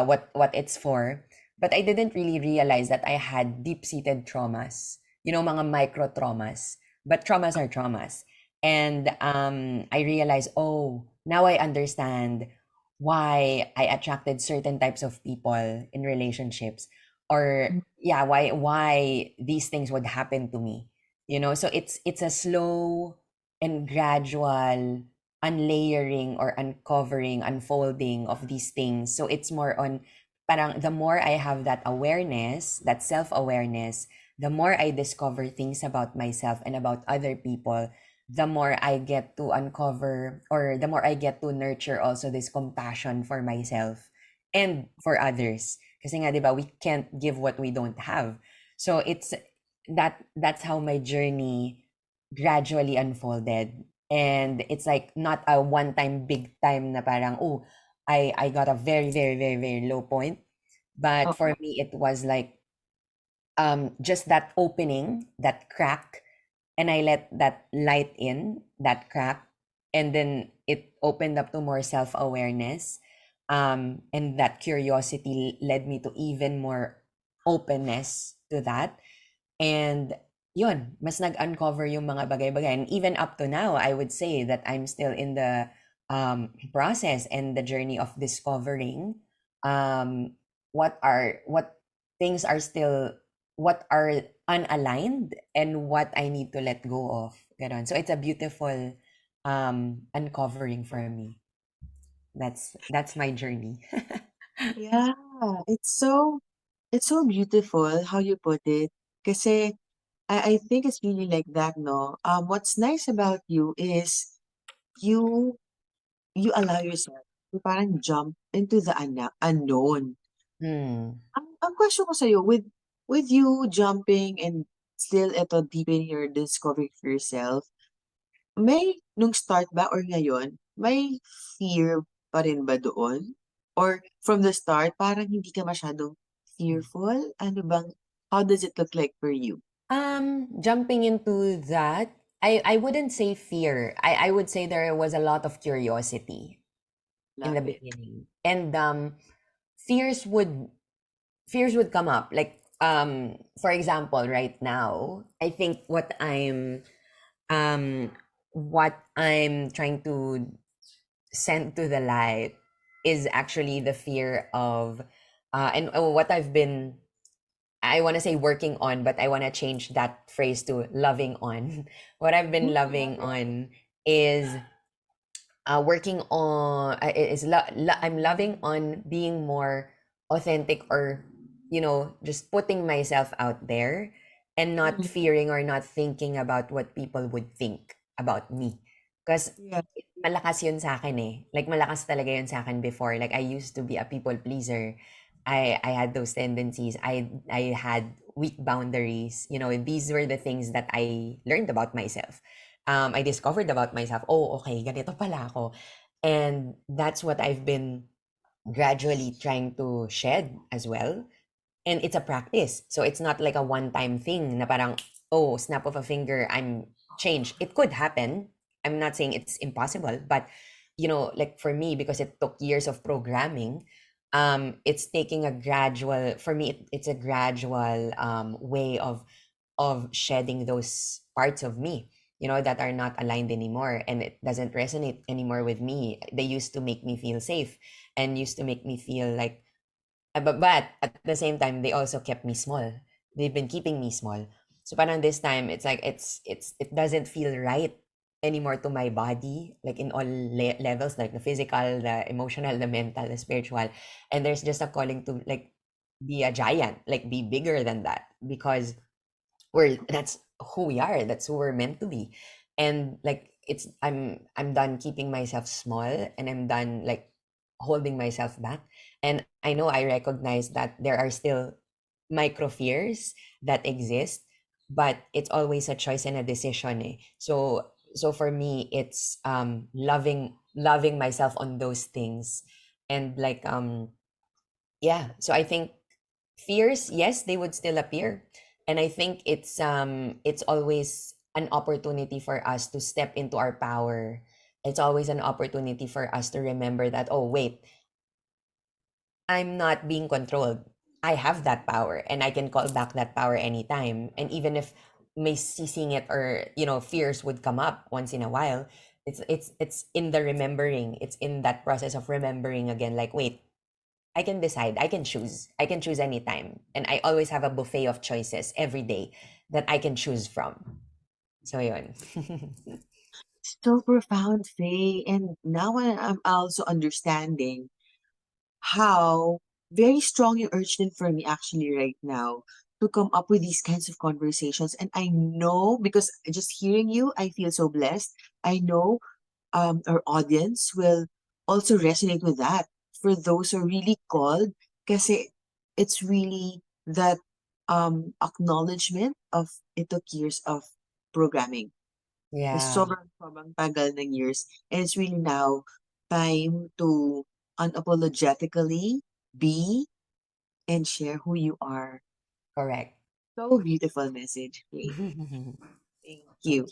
what it's for. But I didn't really realize that I had deep-seated traumas. Mga micro traumas. But traumas are traumas. And I realized, oh, now I understand why I attracted certain types of people in relationships, or yeah, why these things would happen to me. So it's a slow and gradual unlayering or uncovering, unfolding of these things. So it's more on, parang the more I have that awareness, that self-awareness, the more I discover things about myself and about other people, the more I get to uncover, or the more I get to nurture also this compassion for myself and for others. Kasi nga, 'di ba, we can't give what we don't have. So it's that's how my journey gradually unfolded. And it's like not a one time big time na parang, oh, I got a very, very, very, very low point. But for me, it was like just that opening, that crack, and I let that light in, that crack, and then it opened up to more self-awareness. And that curiosity led me to even more openness to that. And yun, mas nag-uncover yung mga bagay-bagay. And even up to now, I would say that I'm still in the process and the journey of discovering um, what things are still, what are unaligned, and what I need to let go of. Ganon. So it's a beautiful uncovering for me. That's my journey. Yeah, it's so beautiful how you put it. Kasi I think it's really like that, no? What's nice about you is you you allow yourself to parang jump into the unknown. Hmm. Ang question ko sa'yo, with you jumping and still ito deepening your discovery for yourself, may nung start ba or ngayon, may fear pa rin ba doon? Or from the start, parang hindi ka masyadong fearful? Ano bang, how does it look like for you? Jumping into that, I wouldn't say fear. I would say there was a lot of curiosity in the Love it. beginning. And fears would fears would come up. Like for example, right now, I think um what I'm trying to send to the light is actually the fear of and what I've been, I want to say working on, but I want to change that phrase to loving on. What I've been loving on is working on I'm loving on being more authentic, or just putting myself out there, and not Mhm. fearing or not thinking about what people would think about me, because Yeah. malakas yun sa akin eh. Like malakas talaga yun sa akin before. Like I used to be a people pleaser. I had those tendencies. I had weak boundaries. These were the things that I learned about myself. I discovered about myself. Oh, okay, ganito pala ako. And that's what I've been gradually trying to shed as well. And it's a practice. So it's not like a one-time thing na parang, oh, snap of a finger, I'm changed. It could happen. I'm not saying it's impossible, but like for me, because it took years of programming, it's taking a gradual, for me, it's a gradual way of of shedding those parts of me, that are not aligned anymore, and it doesn't resonate anymore with me. They used to make me feel safe and used to make me feel like, but at the same time, they also kept me small. They've been keeping me small. So parang this time, it's like it doesn't feel right anymore to my body, like in all levels, like the physical, the emotional, the mental, the spiritual. And there's just a calling to like be a giant, like be bigger than that, because that's who we are, that's who we're meant to be. And like I'm done keeping myself small, and I'm done like holding myself back. And I know I recognize that there are still micro fears that exist, but it's always a choice and a decision, eh. So for me, it's loving myself on those things. And like yeah, so I think fears, yes, they would still appear. And I think it's always an opportunity for us to step into our power. It's always an opportunity for us to remember that, oh wait, I'm not being controlled. I have that power, and I can call back that power anytime. And even if may ceasing it, or fears would come up once in a while, it's in the remembering. It's in that process of remembering again, like, wait, I can decide. I can choose. I can choose anytime. And I always have a buffet of choices every day that I can choose from. So yun. So profound, Faye. And now I'm also understanding how very strong your urge in for me actually right now to come up with these kinds of conversations. And I know, because just hearing you, I feel so blessed. I know our audience will also resonate with that for those who are really called, kasi it's really that acknowledgement of it took years of programming. The Yeah, sobrang tagal ng years. And it's really now time to unapologetically be and share who you are. correct. So beautiful message, Faye. Thank Thank you.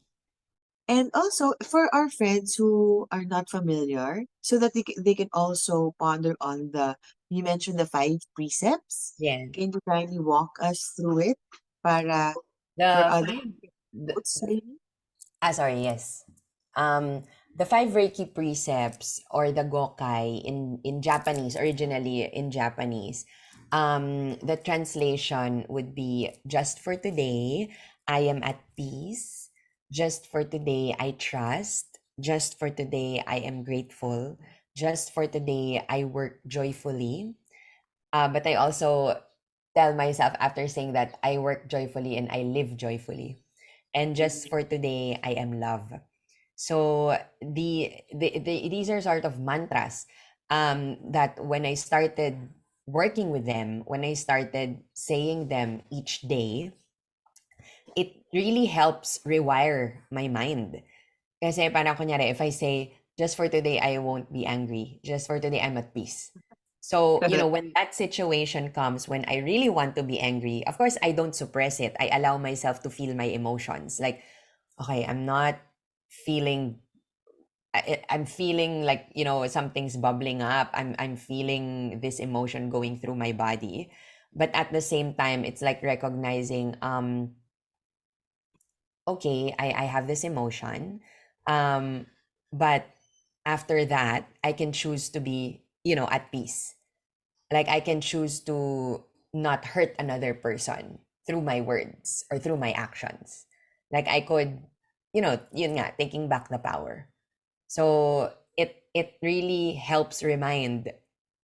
And also for our friends who are not familiar, so that they can also ponder on you mentioned the five precepts. you. Yeah. Can you kindly walk us through it para for The other five the, notes, maybe? sorry, yes. Um the five Reiki precepts, or the Gokai in Japanese, originally in Japanese. The translation would be: just for today, I am at peace. Just for today, I trust. Just for today, I am grateful. Just for today, I work joyfully. But I also tell myself, after saying that, I work joyfully and I live joyfully. And just for today, I am love. So these are sort of mantras that when I started working with them, when I started saying them each day, it really helps rewire my mind. Kasi parang kunyari, if I say, just for today, I won't be angry. Just for today, I'm at peace. So, when that situation comes, when I really want to be angry, of course, I don't suppress it. I allow myself to feel my emotions. Like, okay, I'm not feeling, I'm feeling like, something's bubbling up. I'm feeling this emotion going through my body. But at the same time, it's like recognizing, okay, I have this emotion. Um, but after that, I can choose to be, at peace. Like I can choose to not hurt another person through my words or through my actions. Like I could, yun nga, taking back the power. So it really helps remind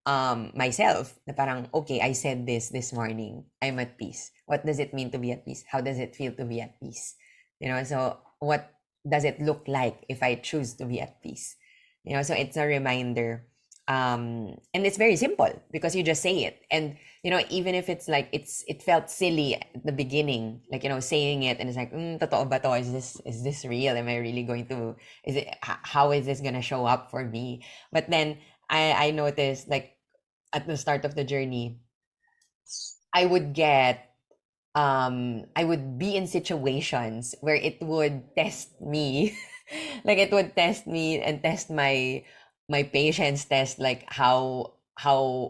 myself na parang, okay, I said this morning, I'm at peace. What does it mean to be at peace? How does it feel to be at peace? So what does it look like if I choose to be at peace? So it's a reminder. And it's very simple because you just say it. And even if it's like it felt silly at the beginning, like saying it, and it's like, totoo ba to? Is this real? Am I really going to, how is this gonna show up for me? But then I noticed, like, at the start of the journey, I would I would be in situations where it would test me. Like it would test me and test my patience, test like how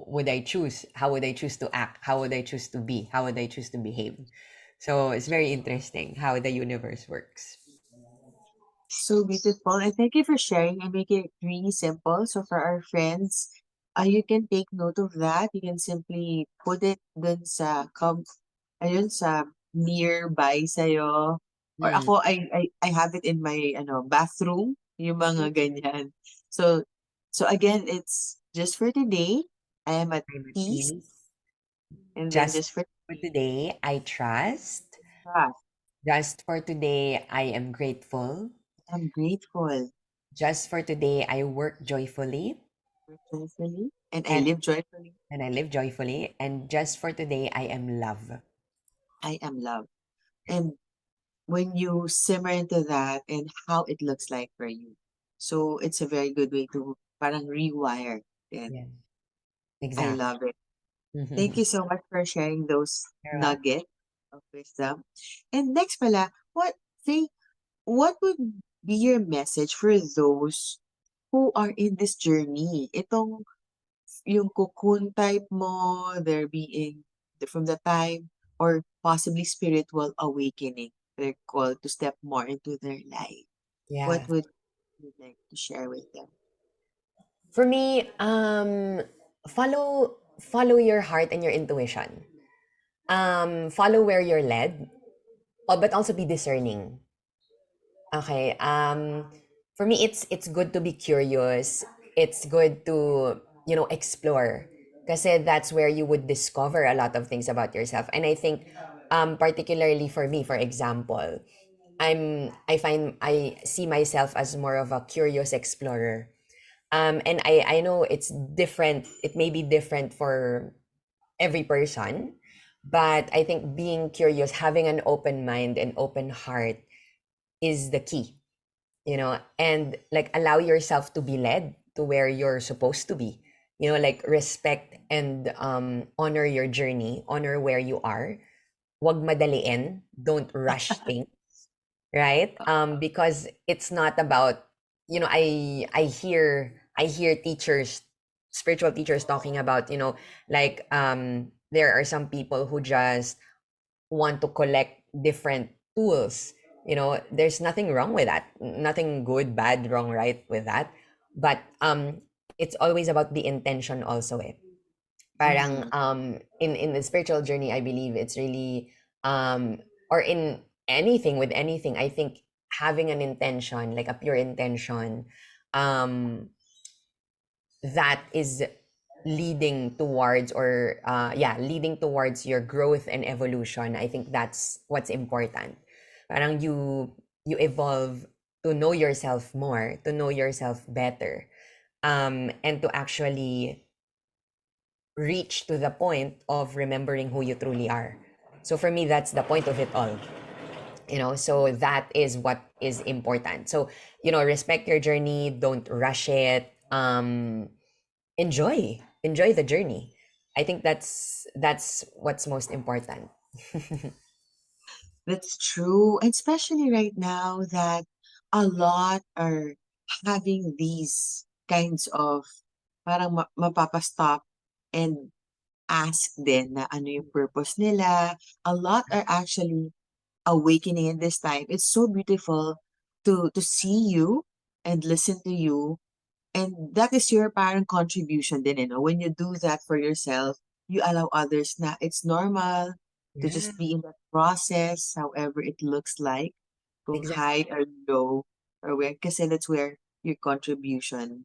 would I choose? How would I choose to act? How would I choose to be? How would I choose to behave? So it's very interesting how the universe works. So beautiful. And thank you for sharing and making it really simple. So for our friends, you can take note of that. You can simply put it dun sa ayun sa nearby sa'yo. Or Mm, ako, I have it in my bathroom, yung mga ganyan. So so again, it's just for today. I am at I'm at peace. peace. And then Just just for for today, I trust. trust. Just for today, I am grateful. I'm grateful. Just for today, I work joyfully Work joyfully. And I and live joyfully. I live joyfully. And just for today, I am love. I am love. And when you simmer into that and how it looks like for you. So it's a very good way to parang rewire it. Yeah, I exactly. love it. Thank you so much for sharing those You're welcome. nuggets of wisdom. And next pala, Faye, what would be your message for those who are in this journey? Itong yung cocoon type mo, they're being from the time or possibly spiritual awakening. They're called to step more into their life. What Yeah. would you like to share with them? For me, follow your heart and your intuition. Follow where you're led, but also be discerning. Okay. For me, it's good to be curious. It's good to explore, kasi that's where you would discover a lot of things about yourself. And I think, particularly for me, for example, I see myself as more of a curious explorer. And I know it's different. It may be different for every person, but I think being curious, having an open mind and open heart is the key, and like allow yourself to be led to where you're supposed to be, like respect and honor your journey, honor where you are. Wag madaliin, don't rush things, right? Because it's not about, I hear teachers, spiritual teachers talking about, like there are some people who just want to collect different tools. There's nothing wrong with that. Nothing good, bad, wrong, right with that. But it's always about the intention also, eh. Parang Mm-hmm. in the spiritual journey, I believe it's really or in anything, with anything, I think having an intention, like a pure intention, um that is leading towards, or leading towards your growth and evolution. I think that's what's important. Parang you evolve to know yourself more, to know yourself better, and to actually reach to the point of remembering who you truly are. So for me, that's the point of it all. So that is what is important. So, respect your journey, don't rush it. Enjoy the journey. I think that's what's most important. That's true. And especially right now that a lot are having these kinds of parang mapapastop and ask din na ano yung purpose nila. A lot are actually awakening in this time. It's so beautiful to see you and listen to you. And that is your parang contribution din, When you do that for yourself, you allow others na it's normal to Yeah, just be in that process, however it looks like, kung exactly. high or low or where, kasi that's where your contribution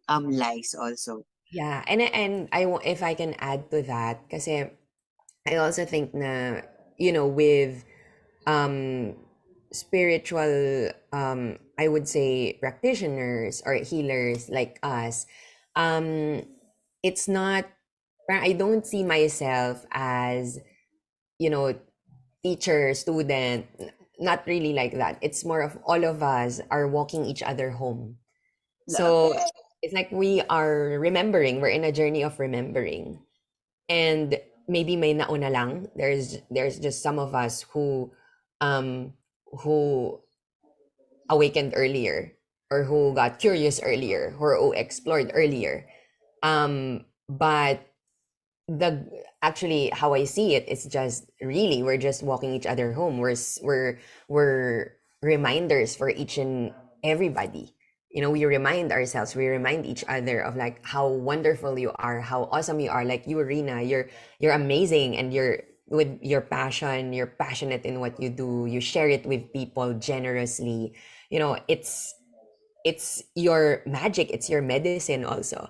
lies also. Yeah, and if I can add to that, kasi I also think na, with um spiritual, I would say, practitioners or healers like us, um it's not, I don't see myself as, you know teacher, student, not really like that. It's more of all of us are walking each other home. Love So it. it's like we are remembering, we're in a journey of remembering. And maybe may nauna lang. There's just some of us um who awakened earlier, or who got curious earlier, or who explored earlier. But the actually how I see it, it's just really we're just walking each other home. We're reminders for each and everybody. You know, we remind ourselves, we remind each other of like how wonderful you are, how awesome you are. Like you, Rina, you're amazing, and you're with your passion, you're passionate in what you do. You share it with people generously. You know, it's your magic, it's your medicine also.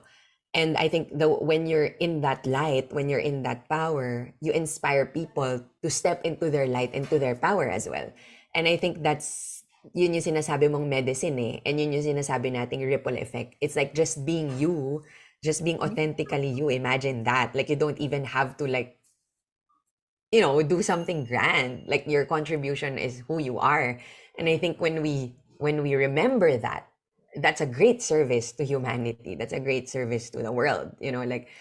And I think the when you're in that light, when you're in that power, you inspire people to step into their light, into their power as well. And I think that's yun yung sinasabi mong medicine eh. And yun yung sinasabi nating ripple effect. It's like just being you, just being authentically you. Imagine that. Like you don't even have to like, you know, do something grand. Like your contribution is who you are. And I think when we remember that, that's a great service to humanity. That's a great service to the world. You know, like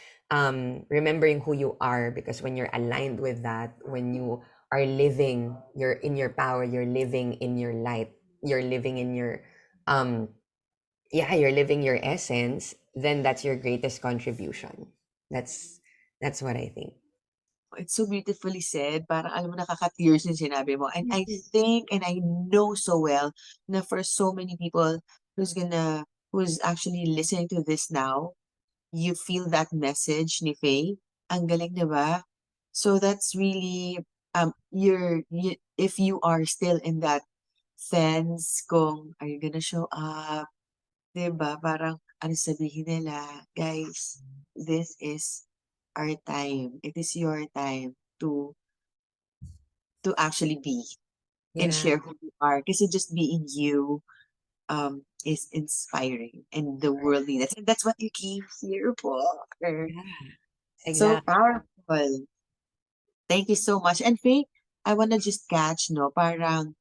remembering who you are, because when you're aligned with that, when you are living, you're in your power, you're living in your light, you're living in your um yeah, you're living your essence, then that's your greatest contribution. That's what I think. It's so beautifully said. Parang alam mo, nakaka-tears yung sinabi mo. And I think and I know so well na for so many people who's actually listening to this now, you feel that message ni Faye. Ang galing, 'di ba? So that's really if you are still in that fence kung are you gonna show up, 'di ba? Parang ano sabihin nila, guys, this is our time. It is your time to actually be and Yeah. share who you are. Kasi just being you is inspiring and the world needs it. And that's what you came here for. Yeah, So exactly. powerful. Thank you so much. And Faye, I wanna just catch, no, parang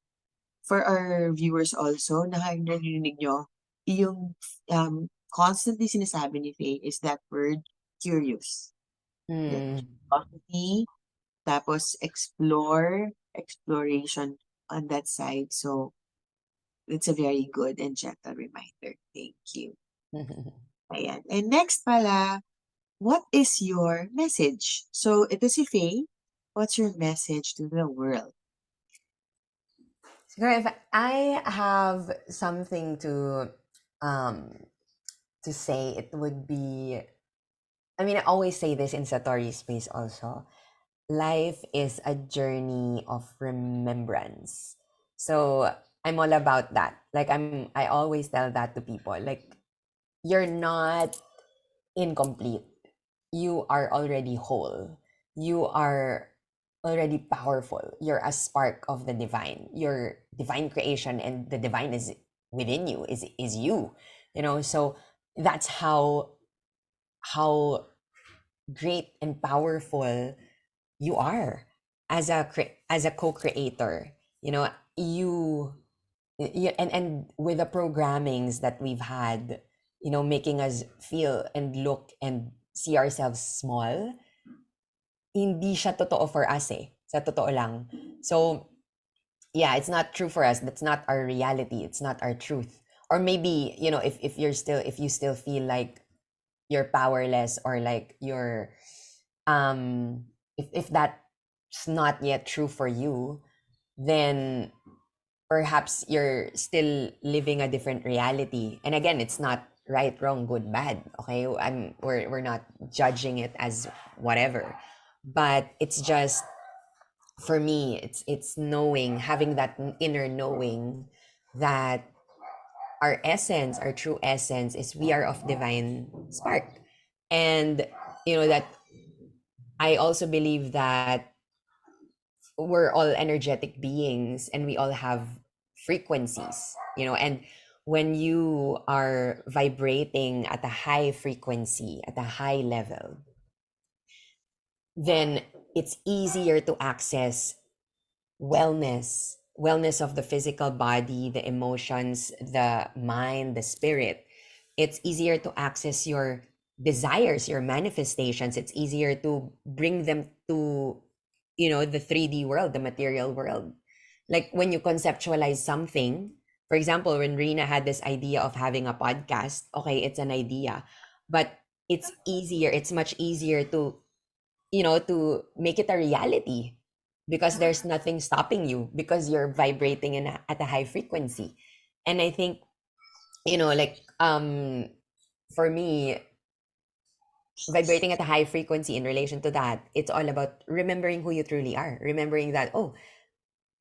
for our viewers also, na narinig nyo, yung constantly sinasabi ni Faye is that word curious. The Mm. curiosity, tapos exploration on that side. So it's a very good and gentle reminder. Thank you. Ayan. And next pala, what is your message? So ito si Faye. What's your message to the world? Siguro if I have something um to say, it would be, I mean, I always say this in Satori space also. Life is a journey of remembrance. So I'm all about that. Like I always tell that to people. Like you're not incomplete. You are already whole. You are already powerful. You're a spark of the divine. Your divine creation, and the divine is within you, is you. You know, so that's how great and powerful you are as as a co-creator. You know, and with the programmings that we've had, you know, making us feel and look and see ourselves small, hindi siya totoo for us eh. Sa totoo lang. So, yeah, it's not true for us. That's not our reality. It's not our truth. Or maybe, you know, if you still feel like you're powerless, or like you're if that's not yet true for you, then perhaps you're still living a different reality. And again, it's not right, wrong, good, bad. Okay, we're not judging it as whatever, but it's just, for me, it's knowing, having that inner knowing that our essence, our true essence, is we are of divine spark. And you know that I also believe that we're all energetic beings, and we all have frequencies, you know. And when you are vibrating at a high frequency, at a high level, then it's easier to access wellness of the physical body, the emotions, the mind, the spirit. It's easier to access your desires, your manifestations. It's easier to bring them to, you know, the 3D world, the material world. Like when you conceptualize something, for example, when Rina had this idea of having a podcast, okay, it's an idea, but it's much easier to, to make it a reality, because there's nothing stopping you, because you're vibrating at a high frequency. And I think, like, for me, vibrating at a high frequency, in relation to that, it's all about remembering who you truly are, remembering that, oh,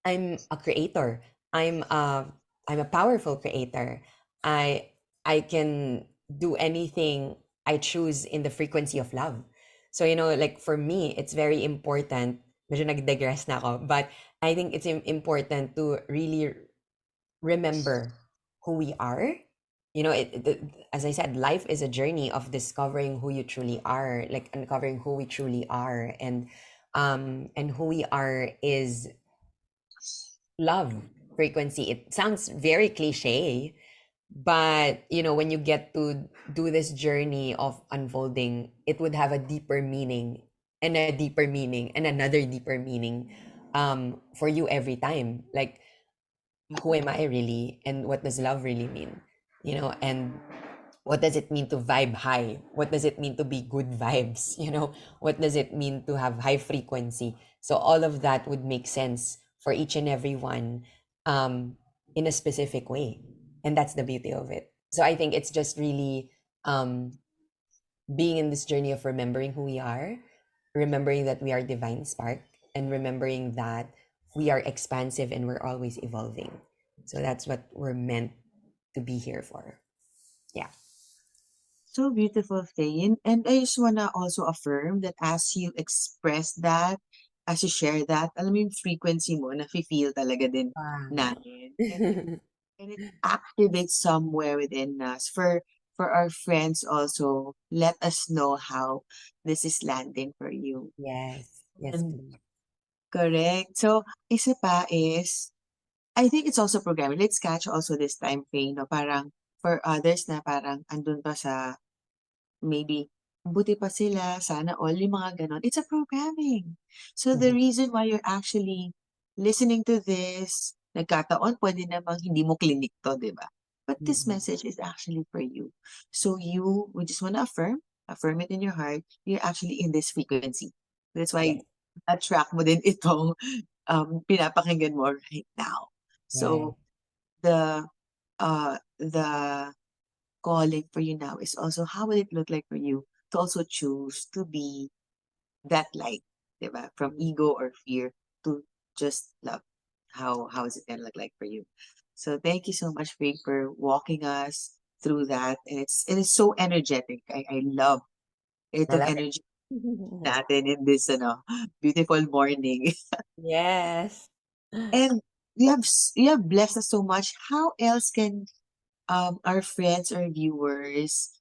I'm a creator. I'm a I'm a powerful creator. I I can do anything I choose in the frequency of love. So, like, for me, it's very important. Medyo nag-digress na ako, but I think it's important to really remember who we are. As I said, life is a journey of discovering who you truly are, like uncovering who we truly are, and who we are is love frequency. It sounds very cliche, but when you get to do this journey of unfolding, it would have a deeper meaning, and a deeper meaning, and another deeper meaning, for you every time. Like, who am I really, and what does love really mean? And what does it mean to vibe high? What does it mean to be good vibes? What does it mean to have high frequency? So all of that would make sense for each and every one, in a specific way. And that's the beauty of it. So I think it's just really, um, being in this journey of remembering who we are, remembering that we are divine spark, and remembering that we are expansive and we're always evolving. So that's what we're meant to be here for. Yeah. So beautiful, Faye. And I just wanna also affirm that as you express that, as you share that, alam mo yung frequency mo, nafe-feel talaga din Wow. natin. And it activates somewhere within us. For our friends also, let us know how this is landing for you. Yes. Yes, And please. correct. So, isa pa is, I think it's also programming. Let's catch also this time, Faye, no? Parang for others na parang andun pa sa maybe, buti pa sila, sana all, yung mga gano'n. It's a programming. So the Mhm. reason why you're actually listening to this, nagkataon puwede namang hindi mo klinik 'to, 'di ba? But this Mhm. message is actually for you. So you, we just wanna affirm it in your heart, you're actually in this frequency. That's Yes. why attract mo din itong, pinapakinggan mo right now. Yes. So the calling for you now is also how will it look like for you to also choose to be that light, 'di ba? From Mm. ego or fear to just love. How is it gonna look like for you? So thank you so much, Faye, for walking us through that. And it is so energetic. I love I itong love energy it. natin in this beautiful morning. Yes. And you have blessed us so much. How else can our friends or viewers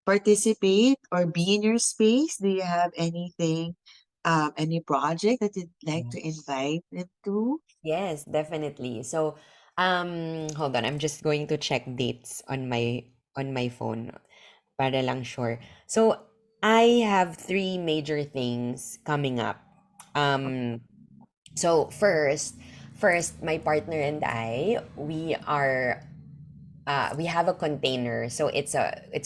participate or be in your space? Do you have anything, any project that you'd like to invite them to? Yes, definitely. So, hold on. I'm just going to check dates on my phone para lang sure. So, I have three major things coming up. Um, so first, my partner and I, we have a container. So it's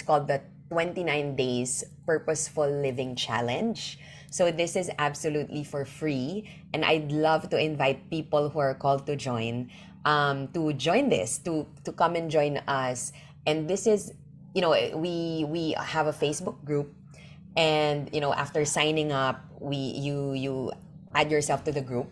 called the 29 days purposeful living challenge. So this is absolutely for free, and I'd love to invite people who are called to join this, to come and join us. And this is, we have a Facebook group, and after signing up, you add yourself to the group,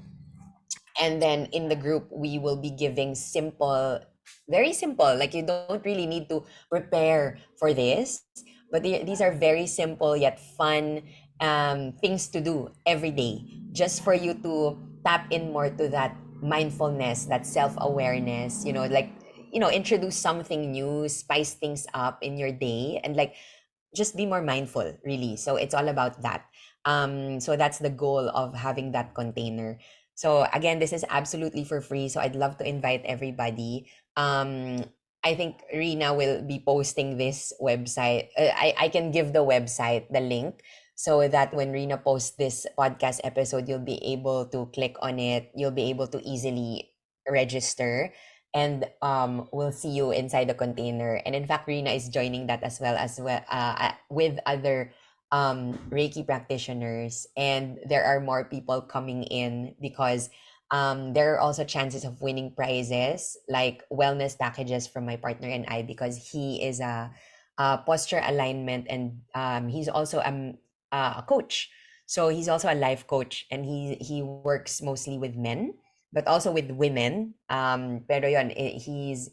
and then in the group we will be giving simple, very simple, like, you don't really need to prepare for this, but these are very simple yet fun, things to do every day, just for you to tap in more to that mindfulness, that self-awareness, like, introduce something new, spice things up in your day, and, like, just be more mindful, really. So it's all about that. So that's the goal of having that container. So again, this is absolutely for free, so I'd love to invite everybody. I think Rina will be posting this website. I can give the website the link, so that when Rina posts this podcast episode, you'll be able to click on it, you'll be able to easily register, and we'll see you inside the container. And in fact, Rina is joining that as well, with other Reiki practitioners, and there are more people coming in because there are also chances of winning prizes like wellness packages from my partner and I, because he is a posture alignment, and he's also a coach. So he's also a life coach, and he works mostly with men but also with women. Pero yun, he's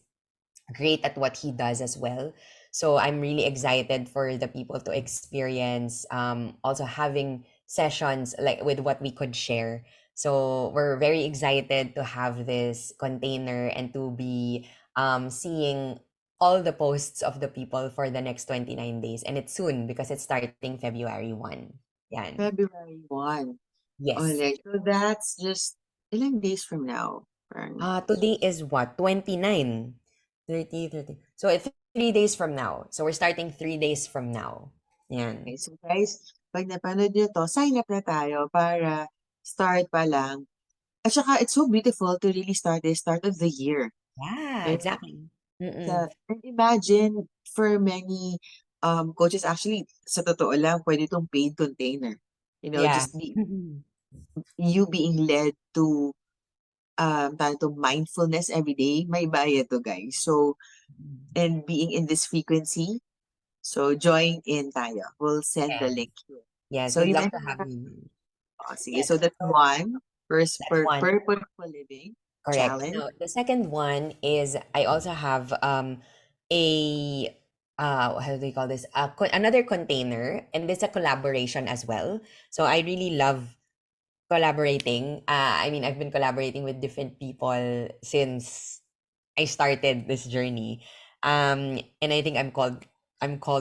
great at what he does as well. So I'm really excited for the people to experience also having sessions like with what we could share. So we're very excited to have this container and to be seeing all the posts of the people for the next 29 days. And it's soon because it's starting February 1. Yan. February 1. Yes. Alright, so that's just ilang days from now. Today is what? 29. 30, 30. So it's 3 days from now. So we're starting 3 days from now. Okay, Yan. so guys, pag napanood nyo to, sign up na tayo para start pa lang. At saka, it's so beautiful to really start the start of the year. Yeah, And, exactly. Mm-mm. and imagine, for many coaches, actually, sa totoo lang, pwede itong paid container. Yeah. Just you being led to tawag to mindfulness every day, may bayad to, guys. So, and being in this frequency, so join in tayo. We'll send the Yes. link here. Yes, So we'd you love to mentioned, have you. sige, Yes. so that's So one, first that's one. purposeful living Correct. challenge. Now, the second one is I also have a how do they call this? Another container, and it's a collaboration as well. So I really love collaborating. I mean, I've been collaborating with different people since I started this journey. And I think I'm called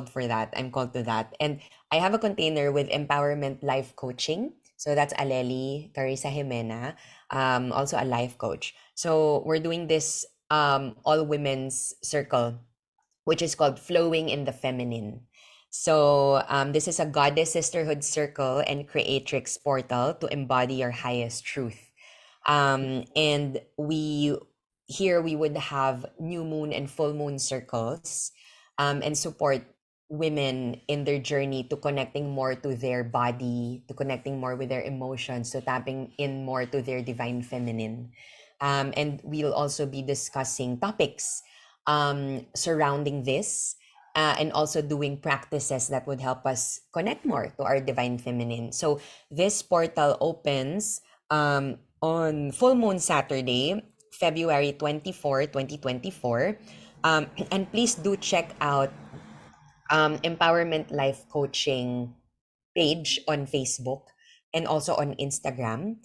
for that. I'm called to that. And I have a container with empowerment life coaching. So that's Aleli Carissa Jimena, also a life coach. So we're doing this all women's circle, which is called Flowing in the Feminine. So this is a goddess sisterhood circle and creatrix portal to embody your highest truth. And we would have new moon and full moon circles, and support women in their journey to connecting more to their body, to connecting more with their emotions, to tapping in more to their divine feminine. And we'll also be discussing topics surrounding this, and also doing practices that would help us connect more to our divine feminine. So this portal opens on full moon Saturday, February 24, 2024. And please do check out Empowerment Life Coaching page on Facebook and also on Instagram,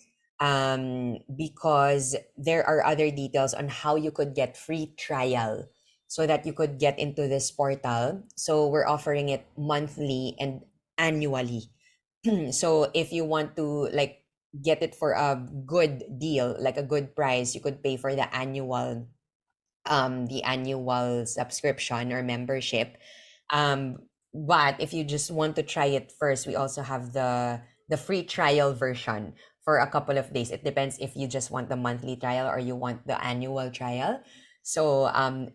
because there are other details on how you could get free trial so that you could get into this portal. So we're offering it monthly and annually. So if you want to like get it for a good deal, like a good price, you could pay for the annual subscription or membership. But if you just want to try it first, we also have the free trial version for a couple of days. It depends if you just want the monthly trial or you want the annual trial. So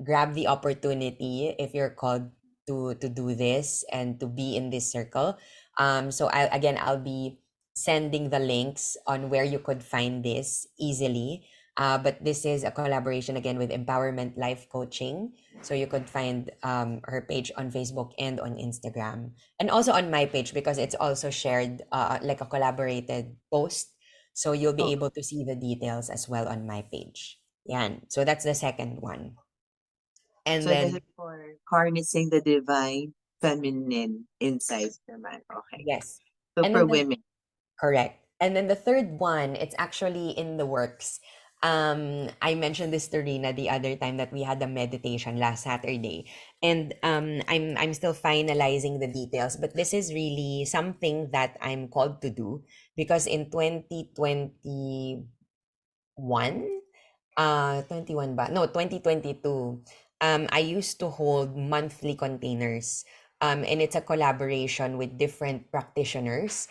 grab the opportunity if you're called to do this and to be in this circle. So I'll be sending the links on where you could find this easily. But this is a collaboration again with Empowerment Life Coaching. So you could find her page on Facebook and on Instagram. And also on my page because it's also shared like a collaborated post. So you'll be Oh, able to see the details as well on my page. Yan. So that's the second one. And so this is then, for harnessing the divine feminine inside naman. Okay. yes. So And for then the women. Correct. And then the third one, it's actually in the works. I mentioned this to Rina the other time that we had a meditation last Saturday, and I'm still finalizing the details. But this is really something that I'm called to do because in 2021, 21 ba? No, 2022. I used to hold monthly containers. And it's a collaboration with different practitioners.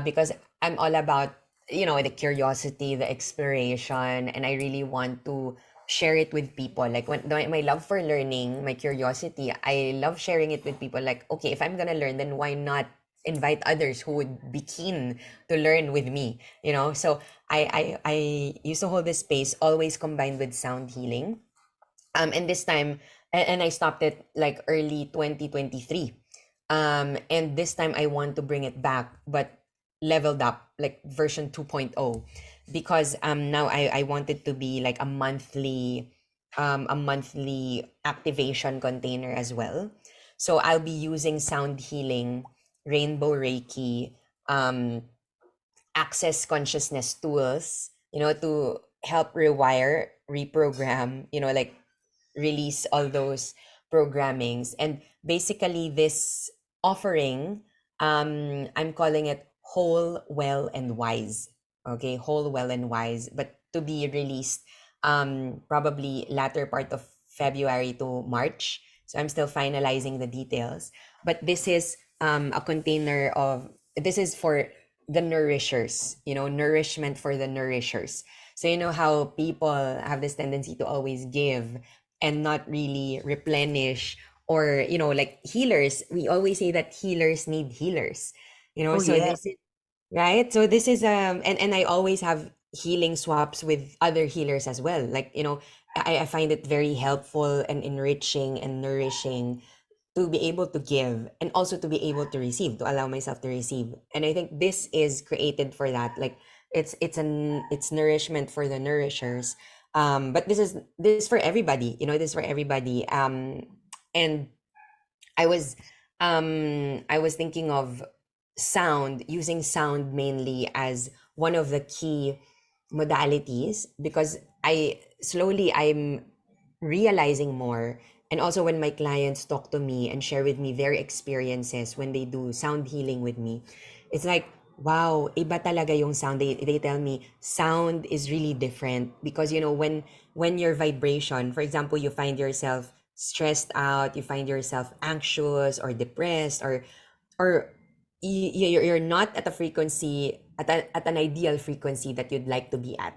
Because I'm all about, the curiosity, the exploration, and I really want to share it with people. Like when my love for learning, my curiosity, I love sharing it with people. Like, okay, if I'm gonna learn, then why not invite others who would be keen to learn with me, so I used to hold this space always combined with sound healing. And this time, and I stopped it like early 2023. And this time I want to bring it back, but leveled up, like version 2.0, because now I want it to be like a monthly activation container as well. So I'll be using sound healing, rainbow reiki, um access consciousness tools, to help rewire, reprogram, like release all those programmings. And basically this offering, I'm calling it whole, well, and wise. Okay, whole, well, and wise, but to be released probably latter part of February to March. So I'm still finalizing the details. But this is a container of, this is for the nourishers, nourishment for the nourishers. So you know how people have this tendency to always give and not really replenish, or like healers, we always say that healers need healers, Oh, so yeah. this is right. So this is and I always have healing swaps with other healers as well, like I find it very helpful and enriching and nourishing to be able to give, and also to be able to receive, to allow myself to receive. And I think this is created for that, like it's nourishment for the nourishers. But this is for everybody, this is for everybody. And I was thinking of using sound mainly as one of the key modalities, because I'm realizing more. And also when my clients talk to me and share with me their experiences when they do sound healing with me, it's like, wow, iba talaga yung sound. They tell me sound is really different, because when your vibration, for example, you find yourself stressed out, you find yourself anxious or depressed, or you're not at a frequency, at an ideal frequency that you'd like to be at.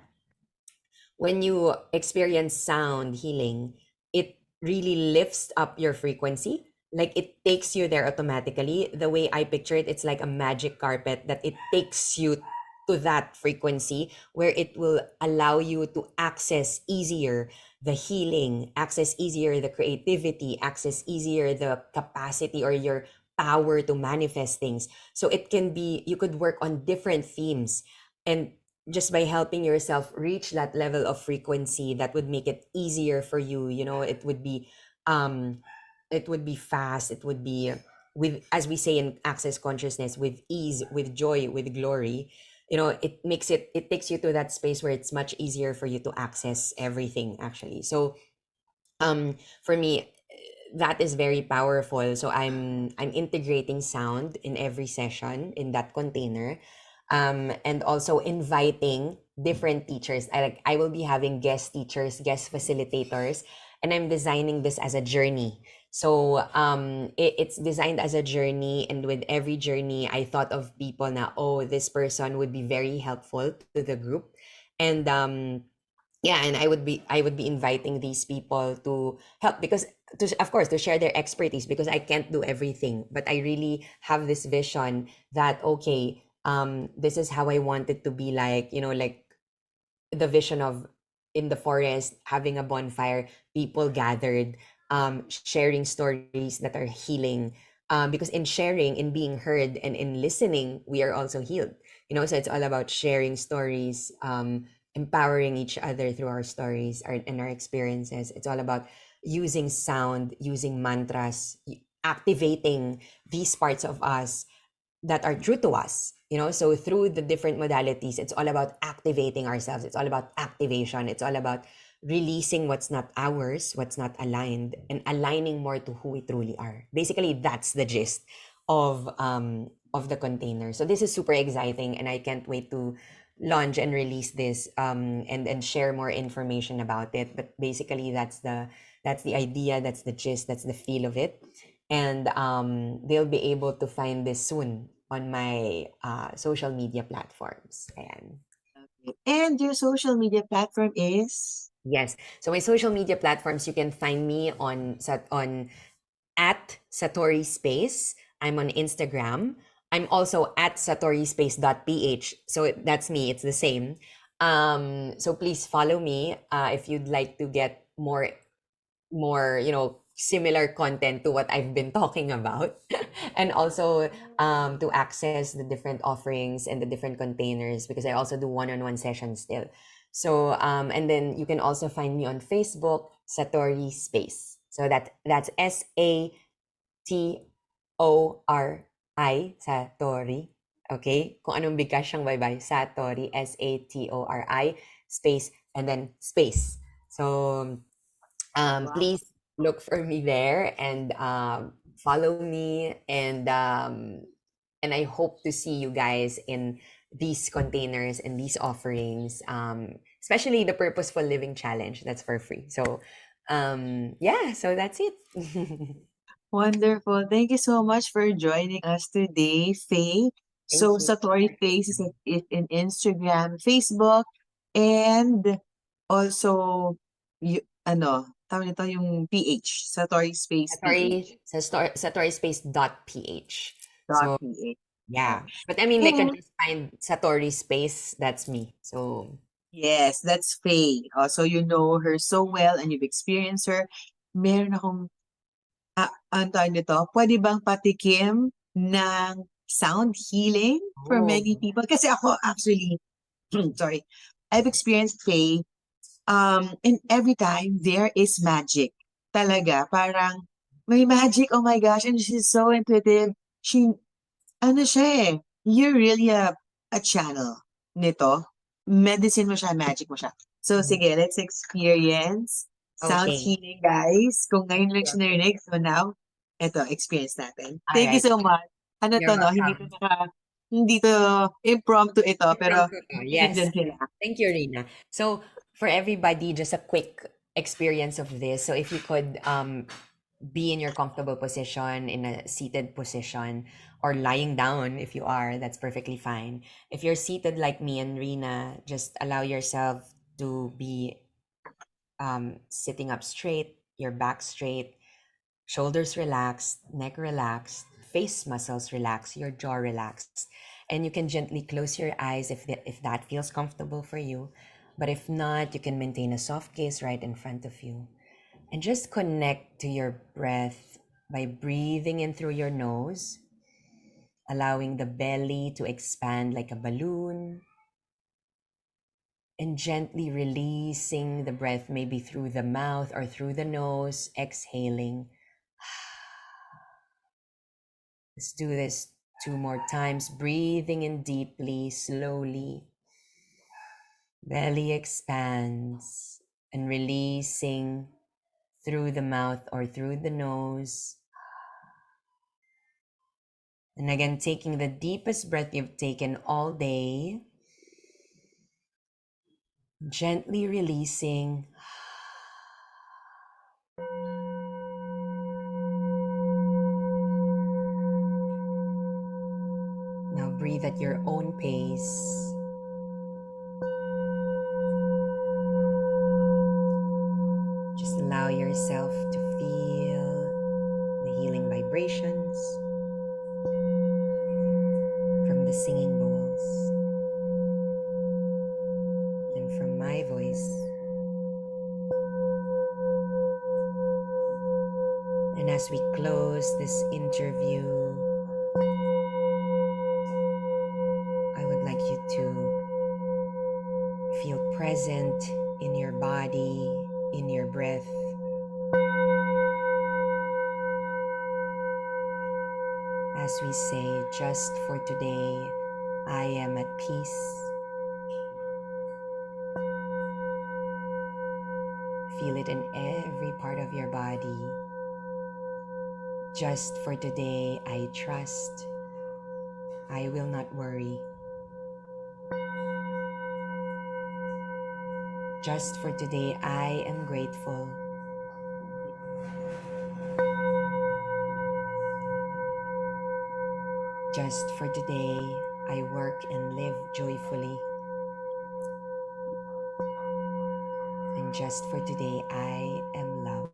When you experience sound healing, it really lifts up your frequency. Like it takes you there automatically. The way I picture it, it's like a magic carpet that it takes you to that frequency where it will allow you to access easier the healing, access easier the creativity, access easier the capacity or your power to manifest things. So it can be, you could work on different themes, and just by helping yourself reach that level of frequency, that would make it easier for you. Um it would be fast, it would be with, as we say in access consciousness, with ease, with joy, with glory. It takes you to that space where it's much easier for you to access everything, actually. So for me, that is very powerful. So I'm integrating sound in every session in that container, and also inviting different teachers. I will be having guest teachers, guest facilitators, and I'm designing this as a journey. So it's designed as a journey, and with every journey I thought of people na, oh, this person would be very helpful to the group. And yeah, and I would be inviting these people to help, because of course, to share their expertise, because I can't do everything, but I really have this vision that, okay, this is how I want it to be, like, like the vision of, in the forest, having a bonfire, people gathered, sharing stories that are healing, because in sharing, in being heard, and in listening, we are also healed. So it's all about sharing stories, empowering each other through our stories, and our experiences. It's all about using sound, using mantras, activating these parts of us that are true to us. So through the different modalities, it's all about activating ourselves, it's all about activation, it's all about releasing what's not ours, what's not aligned, and aligning more to who we truly are. Basically, that's the gist of the container. So this is super exciting, and I can't wait to launch and release this, and share more information about it. But basically, that's the idea, that's the gist, that's the feel of it. And they'll be able to find this soon on my social media platforms. And And your social media platform is? yes, so my social media platforms, you can find me on at Satori Space. I'm on Instagram. I'm also at satorispace.ph. So that's me. It's the same. So please follow me if you'd like to get more similar content to what I've been talking about, and also to access the different offerings and the different containers, because I also do one-on-one sessions still. So and then you can also find me on Facebook, Satori Space. So that's Satori, Satori. Okay? Kung anong bigkas siyang bye-bye. Satori, Satori, space, and then space. So Wow. please look for me there and follow me, and I hope to see you guys in these containers and these offerings, especially the Purposeful Living Challenge. That's for free. So yeah, so that's it. Wonderful. Thank you so much for joining us today, Faye. Thank So, you. Satori Face is in Instagram, Facebook, and also, tawag nito yung PH, Satori Space PH. Satori space.ph. Dot So PH. Oh. yeah, but I mean, they can And just find Satori Space. That's me. So yes, that's Faye. So you know her so well and you've experienced her. Meron akong ang tawag nito, puwede bang patikim ng sound healing for oh, many people? Kasi ako actually, sorry, I've experienced Faye, and every time there is magic. Talaga, parang may magic, oh my gosh, and she's so intuitive. She, ano siya eh, you're really a channel nito. Medicine mo siya, magic mo siya. So sige, let's experience sound okay. healing, guys. Kung ngayon lang siya narinig, so now, eto, experience natin. All Thank you right. so much. Ano You're to, no? Hindi to welcome. hindi to impromptu ito, pero Impromptu to. Yes. nandyan sila. Thank you, Rina. So for everybody, just a quick experience of this. So if you could be in your comfortable position, in a seated position, or lying down if you are, that's perfectly fine. If you're seated like me and Rina, just allow yourself to be sitting up straight, your back straight, shoulders relaxed, neck relaxed, face muscles relaxed, your jaw relaxed. And you can gently close your eyes if that feels comfortable for you. But if not, you can maintain a soft gaze right in front of you. And just connect to your breath by breathing in through your nose, allowing the belly to expand like a balloon, and gently releasing the breath, maybe through the mouth or through the nose, exhaling. Let's do this 2 more times, breathing in deeply, slowly. Belly expands and releasing through the mouth or through the nose. And again, taking the deepest breath you've taken all day, gently releasing. Now breathe at your own pace. Just allow yourself to feel the healing vibrations from the singing bowls and from my voice. And as we close this interview, I would like you to feel present in your body, in your breath. As we say, just for today, I am at peace. Feel it in every part of your body. Just for today, I trust. I will not worry. Just for today, I am grateful. Just for today, I work and live joyfully. And just for today, I am love.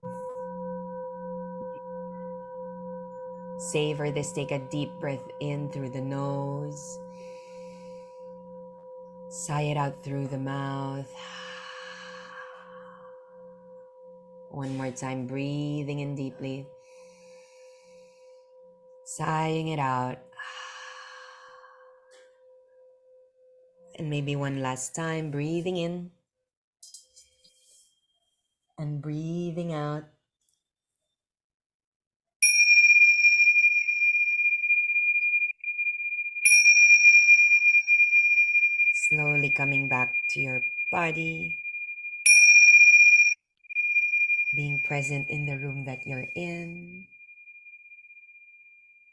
Savor this. Take a deep breath in through the nose. Sigh it out through the mouth. One more time, breathing in deeply. Sighing it out. And maybe one last time, breathing in and breathing out. Slowly coming back to your body, being present in the room that you're in,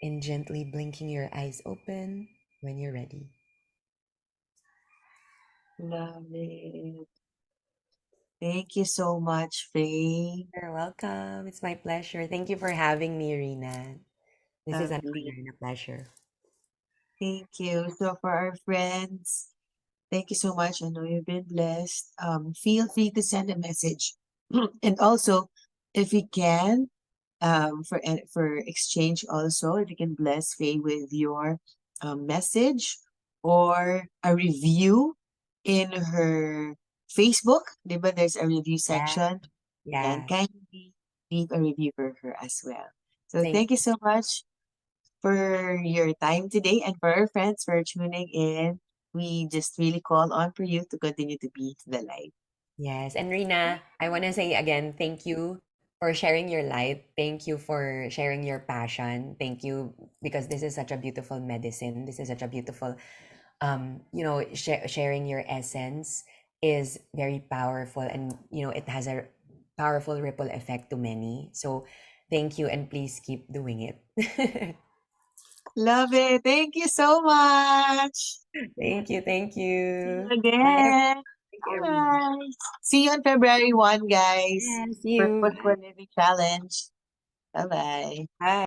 and gently blinking your eyes open when you're ready. Love it. Thank you so much, Faye. You're welcome. It's my pleasure. Thank you for having me, Rina. This is an Lovely. honor and a pleasure. Thank you. So for our friends, thank you so much. I know you've been blessed. Feel free to send a message. And also, if you can, for exchange also, if you can bless Faye with your message or a review in her Facebook. Diba, there's a review Yeah, section. And yeah. kindly leave a review for her as well. So Thank thank you so much for your time today and for our friends for tuning in. We just really call on for you to continue to be the light. Yes. And Rina, I want to say again, thank you for sharing your light. Thank you for sharing your passion. Thank you because this is such a beautiful medicine. This is such a beautiful, sharing your essence is very powerful, and, it has a powerful ripple effect to many. So thank you, and please keep doing it. Love it. Thank you so much. Thank you. Thank See you you. Bye, everyone. again. Thank you, All everyone. right. See you on February 1, guys. Yeah, see you. Purposeful Living Challenge. Bye bye. Bye.